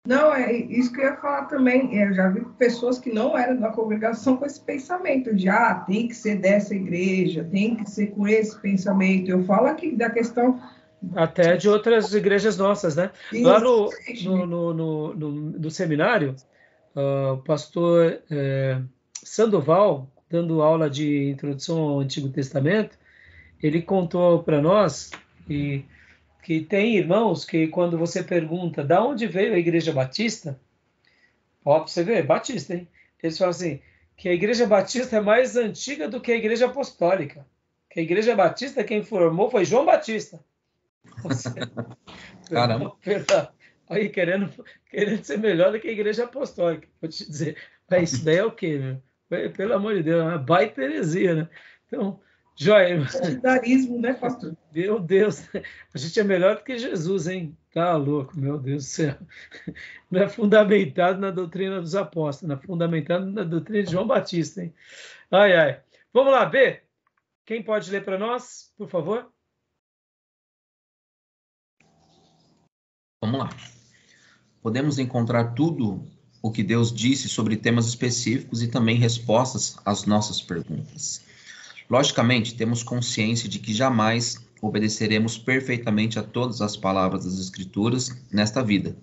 [SPEAKER 5] Não, é isso que eu ia falar também. Eu já vi pessoas que não eram da congregação com esse pensamento de, tem que ser dessa igreja, tem que ser com esse pensamento. Eu falo aqui da questão...
[SPEAKER 1] Até de outras igrejas nossas, né?
[SPEAKER 5] Isso,
[SPEAKER 1] Lá no seminário, o pastor Sandoval, dando aula de introdução ao Antigo Testamento, ele contou para nós que tem irmãos que, quando você pergunta de onde veio a Igreja Batista, ó, pra você ver, Batista, hein? Eles falam assim, que a Igreja Batista é mais antiga do que a Igreja Apostólica. Que a Igreja Batista, quem formou foi João Batista.
[SPEAKER 4] Caramba.
[SPEAKER 1] Aí, querendo ser melhor do que a Igreja Apostólica. Vou te dizer, mas isso daí é o quê, meu? Pelo amor de Deus, é uma baita heresia, né? Então, joia.
[SPEAKER 5] Solidarismo, né, pastor?
[SPEAKER 1] Meu Deus, a gente é melhor do que Jesus, hein? Tá louco, meu Deus do céu. Não é fundamentado na doutrina dos apóstolos, não é fundamentado na doutrina de João Batista, hein? Ai, ai. Vamos lá, B. Quem pode ler para nós, por favor?
[SPEAKER 4] Vamos lá. Podemos encontrar tudo o que Deus disse sobre temas específicos e também respostas às nossas perguntas. Logicamente, temos consciência de que jamais obedeceremos perfeitamente a todas as palavras das Escrituras nesta vida.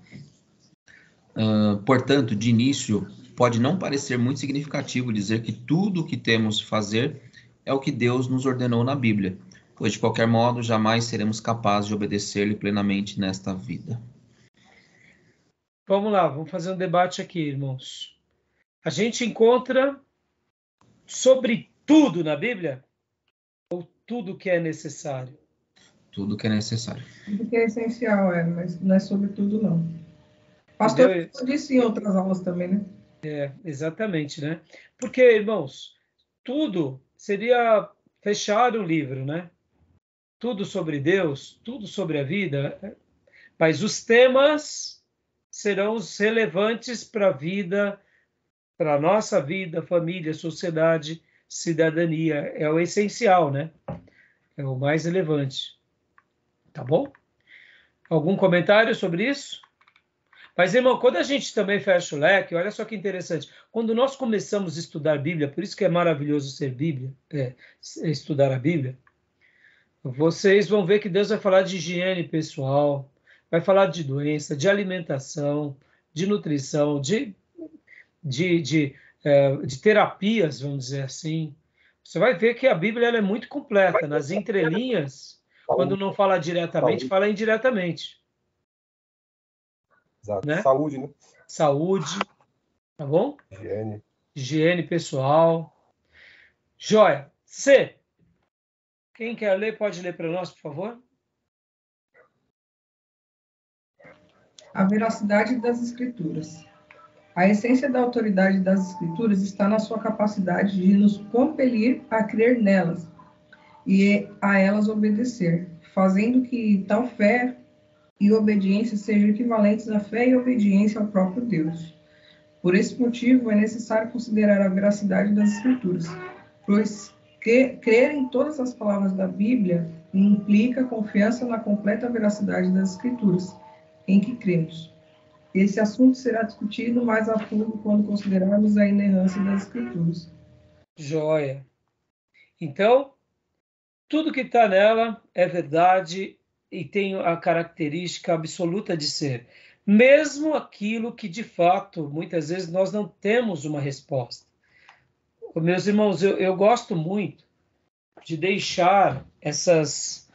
[SPEAKER 4] Portanto, de início, pode não parecer muito significativo dizer que tudo o que temos de fazer é o que Deus nos ordenou na Bíblia, pois, de qualquer modo, jamais seremos capazes de obedecer-lhe plenamente nesta vida.
[SPEAKER 1] Vamos lá, vamos fazer um debate aqui, irmãos. A gente encontra sobre tudo na Bíblia? Ou tudo que é necessário?
[SPEAKER 4] Tudo que é necessário.
[SPEAKER 5] Tudo que é essencial, mas não é sobre tudo, não. Pastor disse em outras aulas também, né?
[SPEAKER 1] Exatamente, né? Porque, irmãos, tudo seria fechar o livro, né? Tudo sobre Deus, tudo sobre a vida, mas os temas serão os relevantes para a vida, para a nossa vida, família, sociedade, cidadania. É o essencial, né? É o mais relevante. Tá bom? Algum comentário sobre isso? Mas, irmão, quando a gente também fecha o leque, olha só que interessante. Quando nós começamos a estudar a Bíblia, por isso que é maravilhoso ser Bíblia, estudar a Bíblia, vocês vão ver que Deus vai falar de higiene pessoal, vai falar de doença, de alimentação, de nutrição, de terapias, vamos dizer assim. Você vai ver que a Bíblia ela é muito completa. Nas entrelinhas, quando não fala diretamente, fala indiretamente.
[SPEAKER 3] Exato.
[SPEAKER 1] Né?
[SPEAKER 3] Saúde, né?
[SPEAKER 1] Saúde, tá bom?
[SPEAKER 3] Higiene.
[SPEAKER 1] Higiene pessoal. Joia. C. Quem quer ler, pode ler para nós, por favor?
[SPEAKER 5] A veracidade das Escrituras. A essência da autoridade das Escrituras está na sua capacidade de nos compelir a crer nelas e a elas obedecer, fazendo que tal fé e obediência sejam equivalentes à fé e obediência ao próprio Deus. Por esse motivo, é necessário considerar a veracidade das Escrituras, pois crer em todas as palavras da Bíblia implica confiança na completa veracidade das Escrituras, em que cremos. Esse assunto será discutido mais a fundo quando considerarmos a inerrância das Escrituras.
[SPEAKER 1] Joia. Então, tudo que está nela é verdade e tem a característica absoluta de ser. Mesmo aquilo que, de fato, muitas vezes nós não temos uma resposta. Meus irmãos, eu gosto muito de deixar essas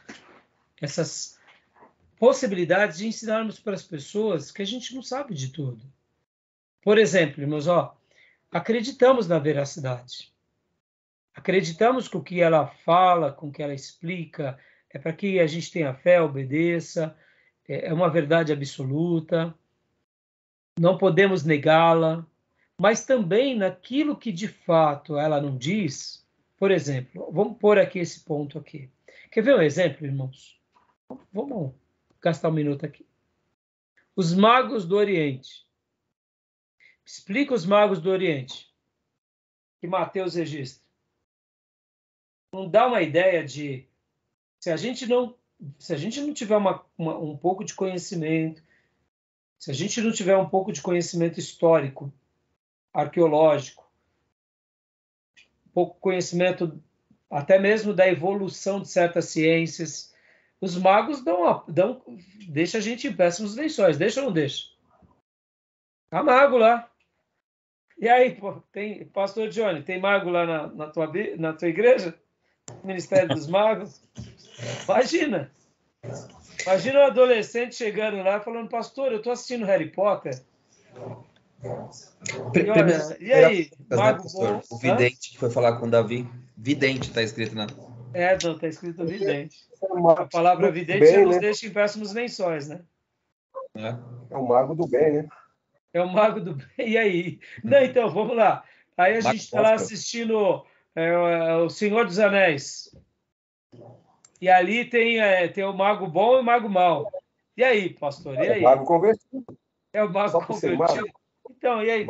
[SPEAKER 1] possibilidades de ensinarmos para as pessoas que a gente não sabe de tudo. Por exemplo, irmãos, acreditamos na veracidade. Acreditamos que o que ela fala, com o que ela explica, é para que a gente tenha fé, obedeça, é uma verdade absoluta, não podemos negá-la, mas também naquilo que de fato ela não diz. Por exemplo, vamos pôr aqui esse ponto aqui. Quer ver um exemplo, irmãos? Vamos gastar um minuto aqui. Os magos do Oriente. Explica os magos do Oriente, que Mateus registra. Não dá uma ideia de, se a gente não se a gente não tiver um pouco de conhecimento, se a gente não tiver um pouco de conhecimento histórico, arqueológico, um pouco conhecimento até mesmo da evolução de certas ciências, os magos deixam a gente em péssimos lençóis. Deixa ou não deixa? Tá mago lá. E aí, pô, pastor Johnny, tem mago lá na tua igreja? Ministério dos Magos? Imagina um adolescente chegando lá falando, pastor, eu estou assistindo Harry Potter. E aí, mago bom?
[SPEAKER 4] O vidente que foi falar com Davi. Vidente está escrito na...
[SPEAKER 1] Não, está escrito vidente. A palavra vidente já nos deixa em péssimos lençóis, né?
[SPEAKER 3] É o mago do bem, né?
[SPEAKER 1] É o mago do bem. E aí? Não, então, vamos lá. Aí a gente está lá assistindo O Senhor dos Anéis. E ali tem o mago bom e o mago mau. E aí, pastor? E aí?
[SPEAKER 3] É o mago convertido.
[SPEAKER 1] É o mago convertido. Então, e aí?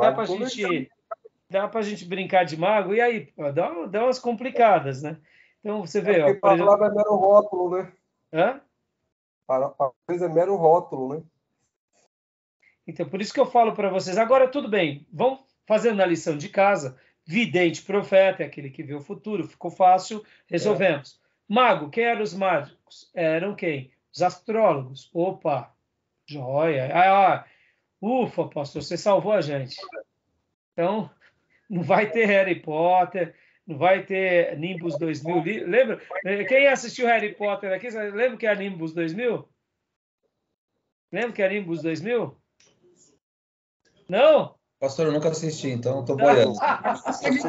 [SPEAKER 1] Dá para a gente brincar de mago? E aí? Dá umas complicadas, né? Então, você vê...
[SPEAKER 3] Porque a palavra é mero rótulo, né?
[SPEAKER 1] Hã?
[SPEAKER 3] A coisa é mero rótulo, né?
[SPEAKER 1] Então, por isso que eu falo para vocês. Agora, tudo bem. Vamos fazendo a lição de casa. Vidente, profeta, é aquele que vê o futuro. Ficou fácil. Resolvemos. Mago, quem eram os mágicos? Eram quem? Os astrólogos. Opa, joia. Ufa, pastor, você salvou a gente. Então, não vai ter Harry Potter, não vai ter Nimbus 2000. Lembra? Quem assistiu Harry Potter aqui, lembra que é Nimbus 2000? Lembra que é Nimbus 2000? Não?
[SPEAKER 4] Pastor, eu nunca assisti, então estou boiando.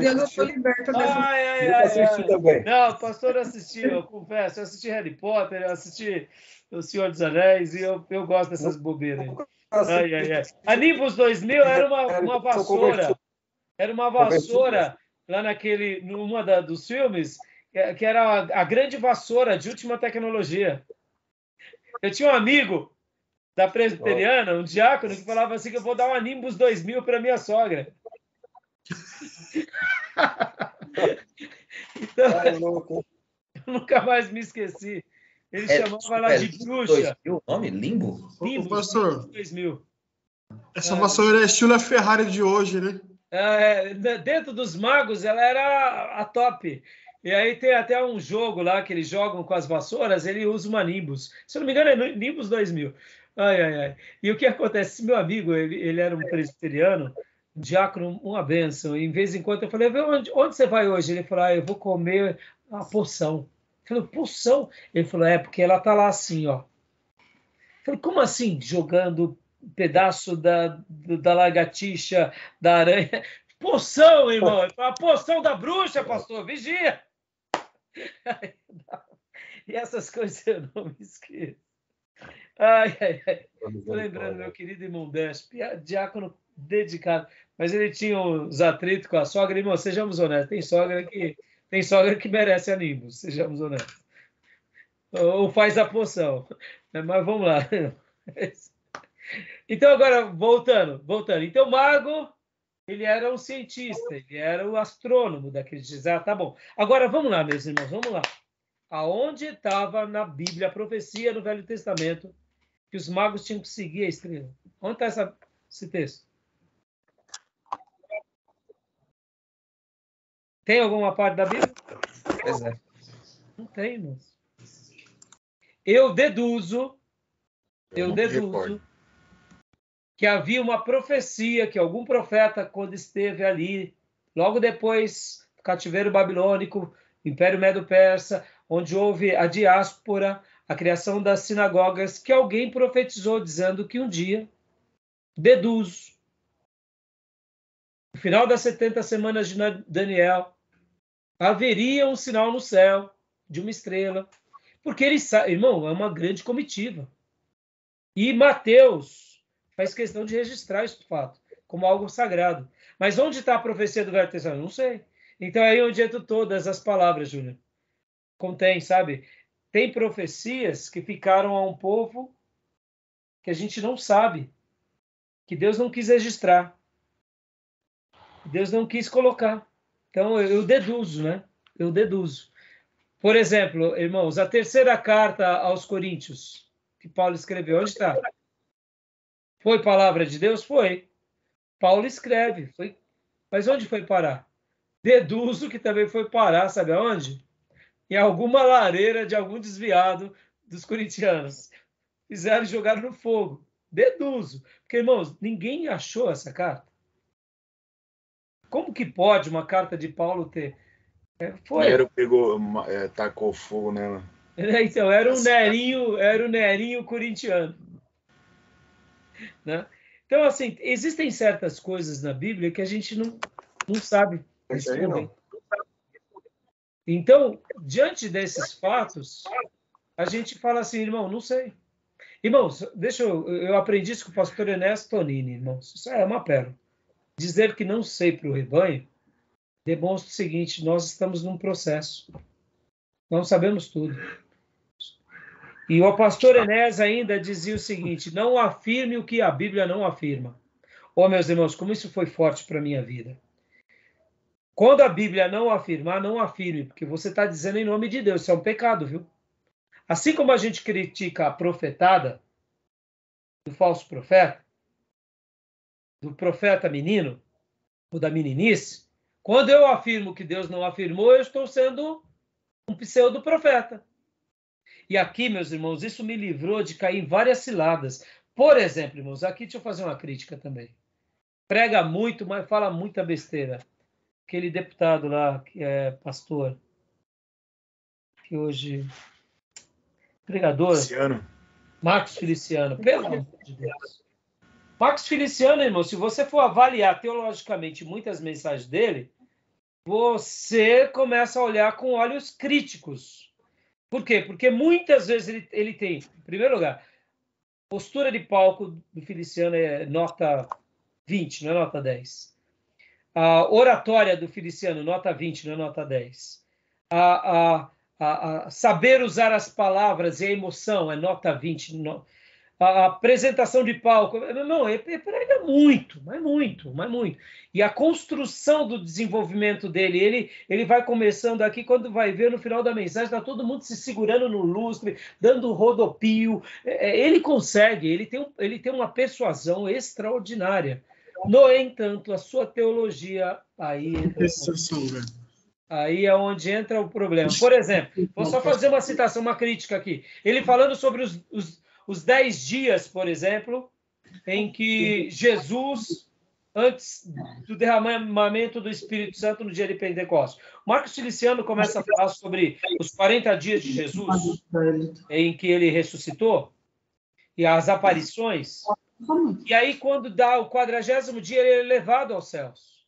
[SPEAKER 5] Eu estou liberta dessa.
[SPEAKER 3] Nunca assisti também.
[SPEAKER 1] Não, o pastor assistiu, eu confesso. Eu assisti Harry Potter, eu assisti O Senhor dos Anéis e eu gosto dessas bobeiras aí. A Nimbus 2000 era uma vassoura. Era uma vassoura lá numa dos filmes, que era a grande vassoura de última tecnologia. Eu tinha um amigo da presbiteriana, um diácono, que falava assim que eu vou dar uma Nimbus 2000 para minha sogra. Então, eu nunca mais me esqueci. Ele chamava ela de bruxa.
[SPEAKER 4] O nome? Limbo?
[SPEAKER 1] Nimbus
[SPEAKER 6] pastor,
[SPEAKER 1] 2000.
[SPEAKER 6] Essa vassoura é estilo a Ferrari de hoje, né?
[SPEAKER 1] Dentro dos magos, ela era a top. E aí tem até um jogo lá que eles jogam com as vassouras, ele usa uma Nimbus. Se eu não me engano, é Nimbus 2000. E o que acontece? Esse meu amigo, ele era um presbiteriano, um diácono, uma bênção. E em vez em quando eu falei, onde você vai hoje? Ele falou, eu vou comer a poção. Eu falei, poção? Ele falou, porque ela tá lá assim, ó. Eu falei, como assim? Jogando pedaço da lagartixa, da aranha. Poção, irmão! A poção da bruxa, pastor, vigia! E essas coisas eu não me esqueço. Estou lembrando meu querido irmão Desp, diácono dedicado, mas ele tinha uns atritos com a sogra. Irmão, sejamos honestos, tem sogra que merece a Nimbus, sejamos honestos. Ou faz a poção. Mas vamos lá. Então, agora, voltando. Então, mago, ele era um cientista, ele era o astrônomo daqueles dias. Tá bom. Agora, vamos lá, meus irmãos, vamos lá. Aonde estava na Bíblia a profecia no Velho Testamento que os magos tinham que seguir a estrela? Onde está esse texto? Tem alguma parte da Bíblia? Não tem, irmãos. Eu deduzo que havia uma profecia que algum profeta, quando esteve ali, logo depois do cativeiro babilônico, Império Medo-Persa, onde houve a diáspora, a criação das sinagogas, que alguém profetizou dizendo que um dia, deduzo, no final das 70 semanas de Daniel, haveria um sinal no céu de uma estrela, porque ele sabe, irmão, é uma grande comitiva. E Mateus faz questão de registrar esse fato como algo sagrado. Mas onde está a profecia do Velho Testamento? Não sei. Então é aí onde entram todas as palavras, Júnior. Contém, sabe? Tem profecias que ficaram a um povo que a gente não sabe, que Deus não quis registrar, que Deus não quis colocar. Então eu deduzo, né? Eu deduzo. Por exemplo, irmãos, a terceira carta aos Coríntios, que Paulo escreveu, onde está? Foi palavra de Deus? Foi. Paulo escreve. Foi. Mas onde foi parar? Deduzo que também foi parar, sabe aonde? Em alguma lareira de algum desviado dos corintianos. Fizeram e jogaram no fogo. Deduzo. Porque, irmãos, ninguém achou essa carta. Como que pode uma carta de Paulo ter... Foi.
[SPEAKER 2] Nero pegou, tacou fogo nela.
[SPEAKER 1] Então, era um Nerinho corintiano. Né? Então, assim, existem certas coisas na Bíblia que a gente não sabe responder. Então, diante desses fatos, a gente fala assim, irmão, não sei. Irmãos, eu aprendi isso com o pastor Ernesto Tonini, irmãos. Isso é uma pérola. Dizer que não sei para o rebanho demonstra o seguinte: nós estamos num processo. Não sabemos tudo. E o pastor Enes ainda dizia o seguinte: não afirme o que a Bíblia não afirma. Oh, meus irmãos, como isso foi forte para a minha vida. Quando a Bíblia não afirmar, não afirme, porque você está dizendo em nome de Deus. Isso é um pecado, viu? Assim como a gente critica a profetada do falso profeta, do profeta menino, ou da meninice, quando eu afirmo que Deus não afirmou, eu estou sendo um pseudo-profeta. E aqui, meus irmãos, isso me livrou de cair em várias ciladas. Por exemplo, irmãos, aqui deixa eu fazer uma crítica também. Prega muito, mas fala muita besteira. Aquele deputado lá, que é pastor, que hoje... pregador...
[SPEAKER 2] Feliciano.
[SPEAKER 1] Marcos Feliciano, pelo amor de Deus. Marcos Feliciano, irmão, se você for avaliar teologicamente muitas mensagens dele, você começa a olhar com olhos críticos. Por quê? Porque muitas vezes ele tem, em primeiro lugar, postura de palco do Feliciano é nota 20, não é nota 10. A oratória do Feliciano, nota 20, não é nota 10. Saber usar as palavras e a emoção é nota 20. A apresentação de palco, não, ele prega muito, mas muito. E a construção do desenvolvimento dele, ele vai começando aqui, quando vai ver no final da mensagem, está todo mundo se segurando no lustre, dando rodopio. Ele consegue, ele tem uma persuasão extraordinária. No entanto, a sua teologia, aí é onde entra o problema. Por exemplo, vou só fazer uma citação, uma crítica aqui. Ele falando sobre os 10 dias, por exemplo, em que Jesus, antes do derramamento do Espírito Santo no dia de Pentecostes. Marcos Feliciano começa a falar sobre os 40 dias de Jesus, em que ele ressuscitou, e as aparições. E aí, quando dá o 40º dia, ele é levado aos céus.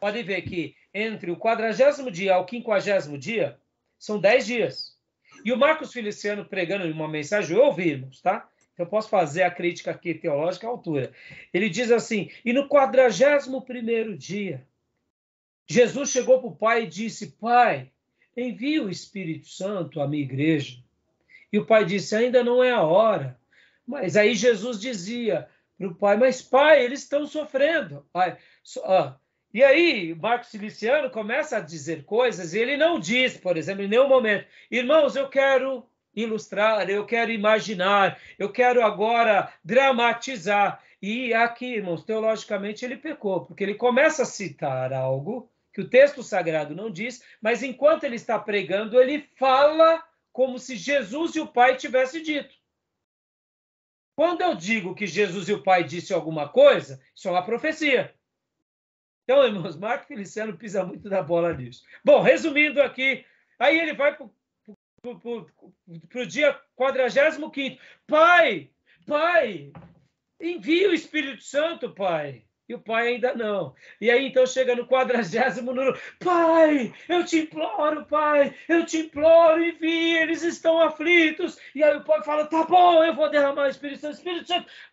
[SPEAKER 1] Pode ver que entre o 40º dia ao 50º dia, são 10 dias. E o Marcos Feliciano pregando uma mensagem, eu ouvi, irmãos, tá? Eu posso fazer a crítica aqui teológica à altura. Ele diz assim: e no 41º dia, Jesus chegou para o Pai e disse: Pai, envia o Espírito Santo à minha igreja. E o Pai disse: ainda não é a hora. Mas aí Jesus dizia para o Pai: mas Pai, eles estão sofrendo. E aí, Marcos Feliciano começa a dizer coisas, e ele não diz, por exemplo, em nenhum momento: irmãos, eu quero ilustrar, eu quero imaginar, eu quero agora dramatizar. E aqui, irmãos, teologicamente ele pecou, porque ele começa a citar algo que o texto sagrado não diz, mas enquanto ele está pregando, ele fala como se Jesus e o Pai tivessem dito. Quando eu digo que Jesus e o Pai disse alguma coisa, isso é uma profecia. Então, irmãos, Marcos Feliciano pisa muito na bola nisso. Bom, resumindo aqui, aí ele vai para o dia 45º. Pai, envia o Espírito Santo, Pai. E o Pai ainda não. E aí, então, chega no 40º, Pai, eu te imploro, envia, eles estão aflitos. E aí o Pai fala: tá bom, eu vou derramar o Espírito Santo.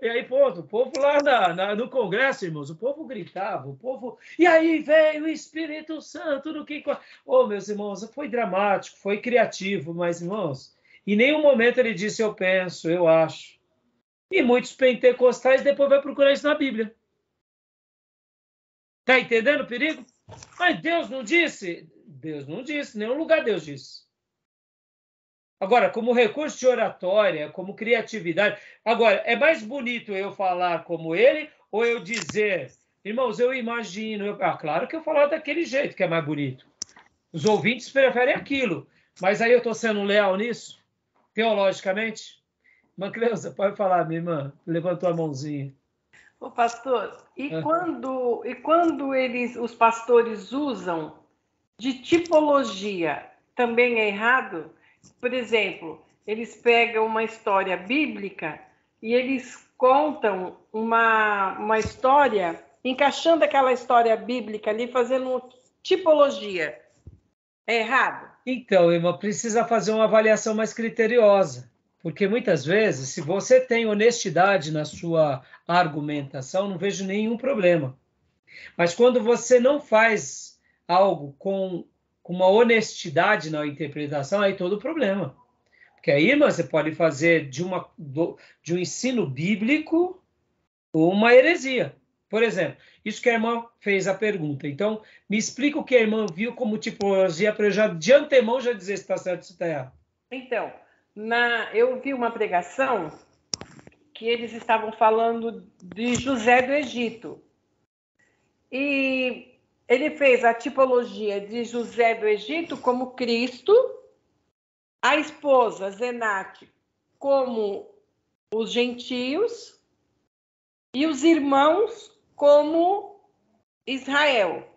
[SPEAKER 1] E aí, ponto, o povo lá no Congresso, irmãos, o povo gritava, e aí veio o Espírito Santo no que... Oh, meus irmãos, foi dramático, foi criativo, mas, irmãos, em nenhum momento ele disse: eu penso, eu acho. E muitos pentecostais depois vai procurar isso na Bíblia. Está entendendo o perigo? Mas Deus não disse? Deus não disse, em nenhum lugar Deus disse. Agora, como recurso de oratória, como criatividade. Agora, é mais bonito eu falar como ele ou eu dizer, irmãos, eu imagino. Claro que eu falar daquele jeito que é mais bonito. Os ouvintes preferem aquilo. Mas aí eu estou sendo leal nisso? Teologicamente? Irmã Cleusa, pode falar, minha irmã. Levantou a mãozinha.
[SPEAKER 7] Ô, pastor, quando os pastores usam de tipologia, também é errado? Por exemplo, eles pegam uma história bíblica e eles contam uma história, encaixando aquela história bíblica ali, fazendo tipologia. É errado?
[SPEAKER 1] Então, irmã, precisa fazer uma avaliação mais criteriosa. Porque muitas vezes, se você tem honestidade na sua argumentação, não vejo nenhum problema. Mas quando você não faz algo com uma honestidade na interpretação, aí todo o problema. Porque aí, irmã, você pode fazer de um ensino bíblico uma heresia. Por exemplo, isso que a irmã fez a pergunta. Então, me explica o que a irmã viu como tipologia para eu já, de antemão, já dizer se está certo ou se está errado.
[SPEAKER 7] Então, eu vi uma pregação que eles estavam falando de José do Egito. E ele fez a tipologia de José do Egito como Cristo, a esposa Zenate como os gentios e os irmãos como Israel.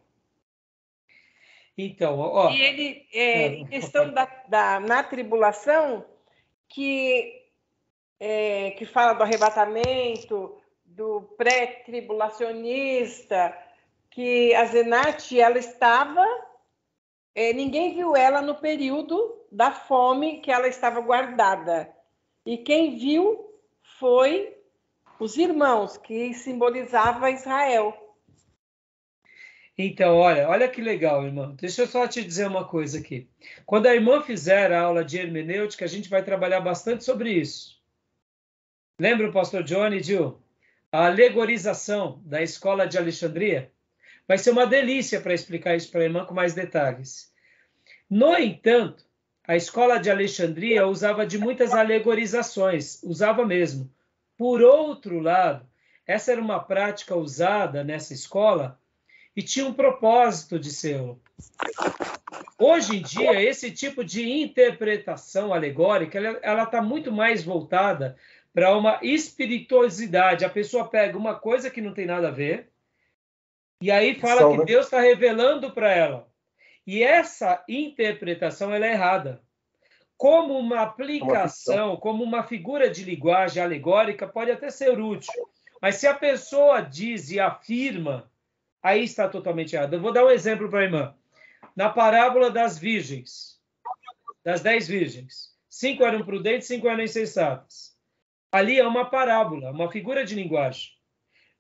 [SPEAKER 1] Então, ó.
[SPEAKER 7] E ele, em questão na tribulação, que fala do arrebatamento, do pré-tribulacionista, que a Zenate, ela estava... ninguém viu ela no período da fome que ela estava guardada. E quem viu foi os irmãos, que simbolizavam Israel.
[SPEAKER 1] Então, olha que legal, irmão. Deixa eu só te dizer uma coisa aqui. Quando a irmã fizer a aula de hermenêutica, a gente vai trabalhar bastante sobre isso. Lembra o pastor Johnny e Gil? A alegorização da escola de Alexandria? Vai ser uma delícia para explicar isso para a irmã com mais detalhes. No entanto, a escola de Alexandria usava de muitas alegorizações, usava mesmo. Por outro lado, essa era uma prática usada nessa escola e tinha um propósito de ser. Hoje em dia, esse tipo de interpretação alegórica, ela está muito mais voltada para uma espirituosidade. A pessoa pega uma coisa que não tem nada a ver e aí fala que Deus está revelando para ela. E essa interpretação ela é errada. Como uma aplicação, como uma figura de linguagem alegórica, pode até ser útil. Mas se a pessoa diz e afirma, aí está totalmente errado. Eu vou dar um exemplo para a irmã. Na parábola das virgens, das 10 virgens, 5 eram prudentes, 5 eram insensatas. Ali é uma parábola, uma figura de linguagem.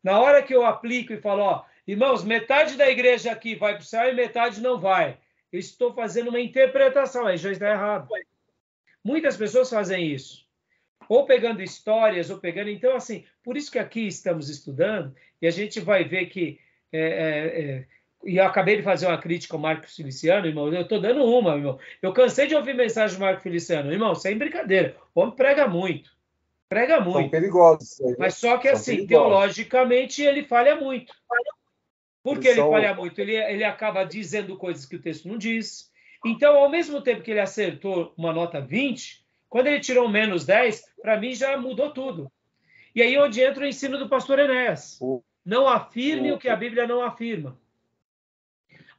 [SPEAKER 1] Na hora que eu aplico e falo, ó, irmãos, metade da igreja aqui vai para o céu e metade não vai. Eu estou fazendo uma interpretação, aí já está errado. Muitas pessoas fazem isso. Ou pegando histórias, ou pegando... Então, assim, por isso que aqui estamos estudando, e a gente vai ver que... E eu acabei de fazer uma crítica ao Marco Feliciano, irmão, eu estou dando uma, irmão. Eu cansei de ouvir mensagem do Marco Feliciano. Irmão, sem brincadeira, o homem prega muito. Prega muito.
[SPEAKER 3] São perigosos.
[SPEAKER 1] Mas só que, assim, teologicamente, ele falha muito. Por que ele falha muito? Ele acaba dizendo coisas que o texto não diz. Então, ao mesmo tempo que ele acertou uma nota 20, quando ele tirou menos 10, para mim já mudou tudo. E aí onde entra o ensino do pastor Enéas. Não afirme o que a Bíblia não afirma.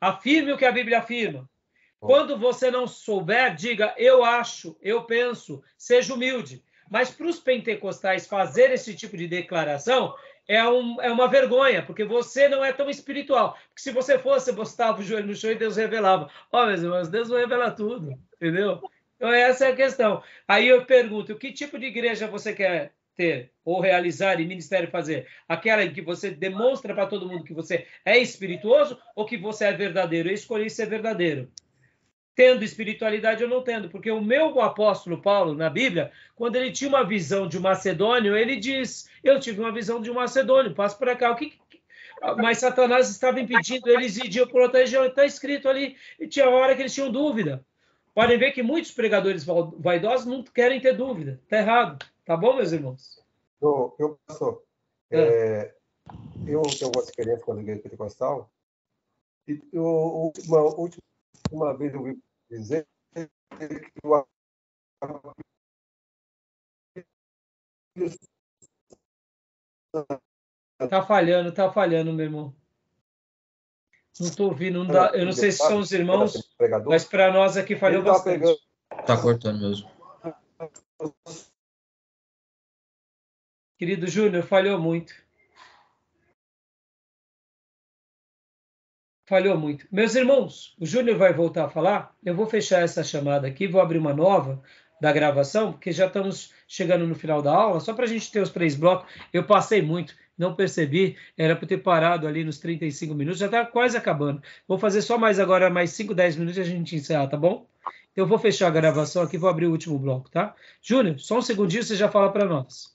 [SPEAKER 1] Afirme o que a Bíblia afirma. Quando você não souber, diga, eu acho, eu penso, seja humilde. Mas para os pentecostais fazer esse tipo de declaração é uma vergonha, porque você não é tão espiritual. Porque se você fosse, você botava o joelho no chão e Deus revelava. Ó, meus irmãos, Deus não revela tudo, entendeu? Então essa é a questão. Aí eu pergunto, que tipo de igreja você quer ter, ou realizar e ministério fazer? Aquela em que você demonstra para todo mundo que você é espirituoso ou que você é verdadeiro? Eu escolhi ser verdadeiro. Tendo espiritualidade ou não tendo, porque o meu apóstolo Paulo, na Bíblia, quando ele tinha uma visão de um macedônio, ele diz, eu tive uma visão de um macedônio, passo para cá. Mas Satanás estava impedindo eles de ir para outra região, está escrito ali, e tinha hora que eles tinham dúvida. Podem ver que muitos pregadores vaidosos não querem ter dúvida. Está errado. Tá bom, meus irmãos?
[SPEAKER 3] Pastor, eu tenho alguma experiência com a igreja pentecostal. E uma vez eu ouvi dizer que o
[SPEAKER 1] Tá falhando, meu irmão. Não estou ouvindo, não dá. Eu não sei se são os irmãos, mas para nós aqui falhou bastante.
[SPEAKER 4] Tá cortando mesmo.
[SPEAKER 1] Querido Júnior, falhou muito. Falhou muito. Meus irmãos, o Júnior vai voltar a falar. Eu vou fechar essa chamada aqui, vou abrir uma nova da gravação, porque já estamos chegando no final da aula, só para a gente ter os 3 blocos. Eu passei muito, não percebi, era para ter parado ali nos 35 minutos, já está quase acabando. Vou fazer só mais 5, 10 minutos e a gente encerra, tá bom? Eu vou fechar a gravação aqui, vou abrir o último bloco, tá? Júnior, só um segundinho, você já fala para nós.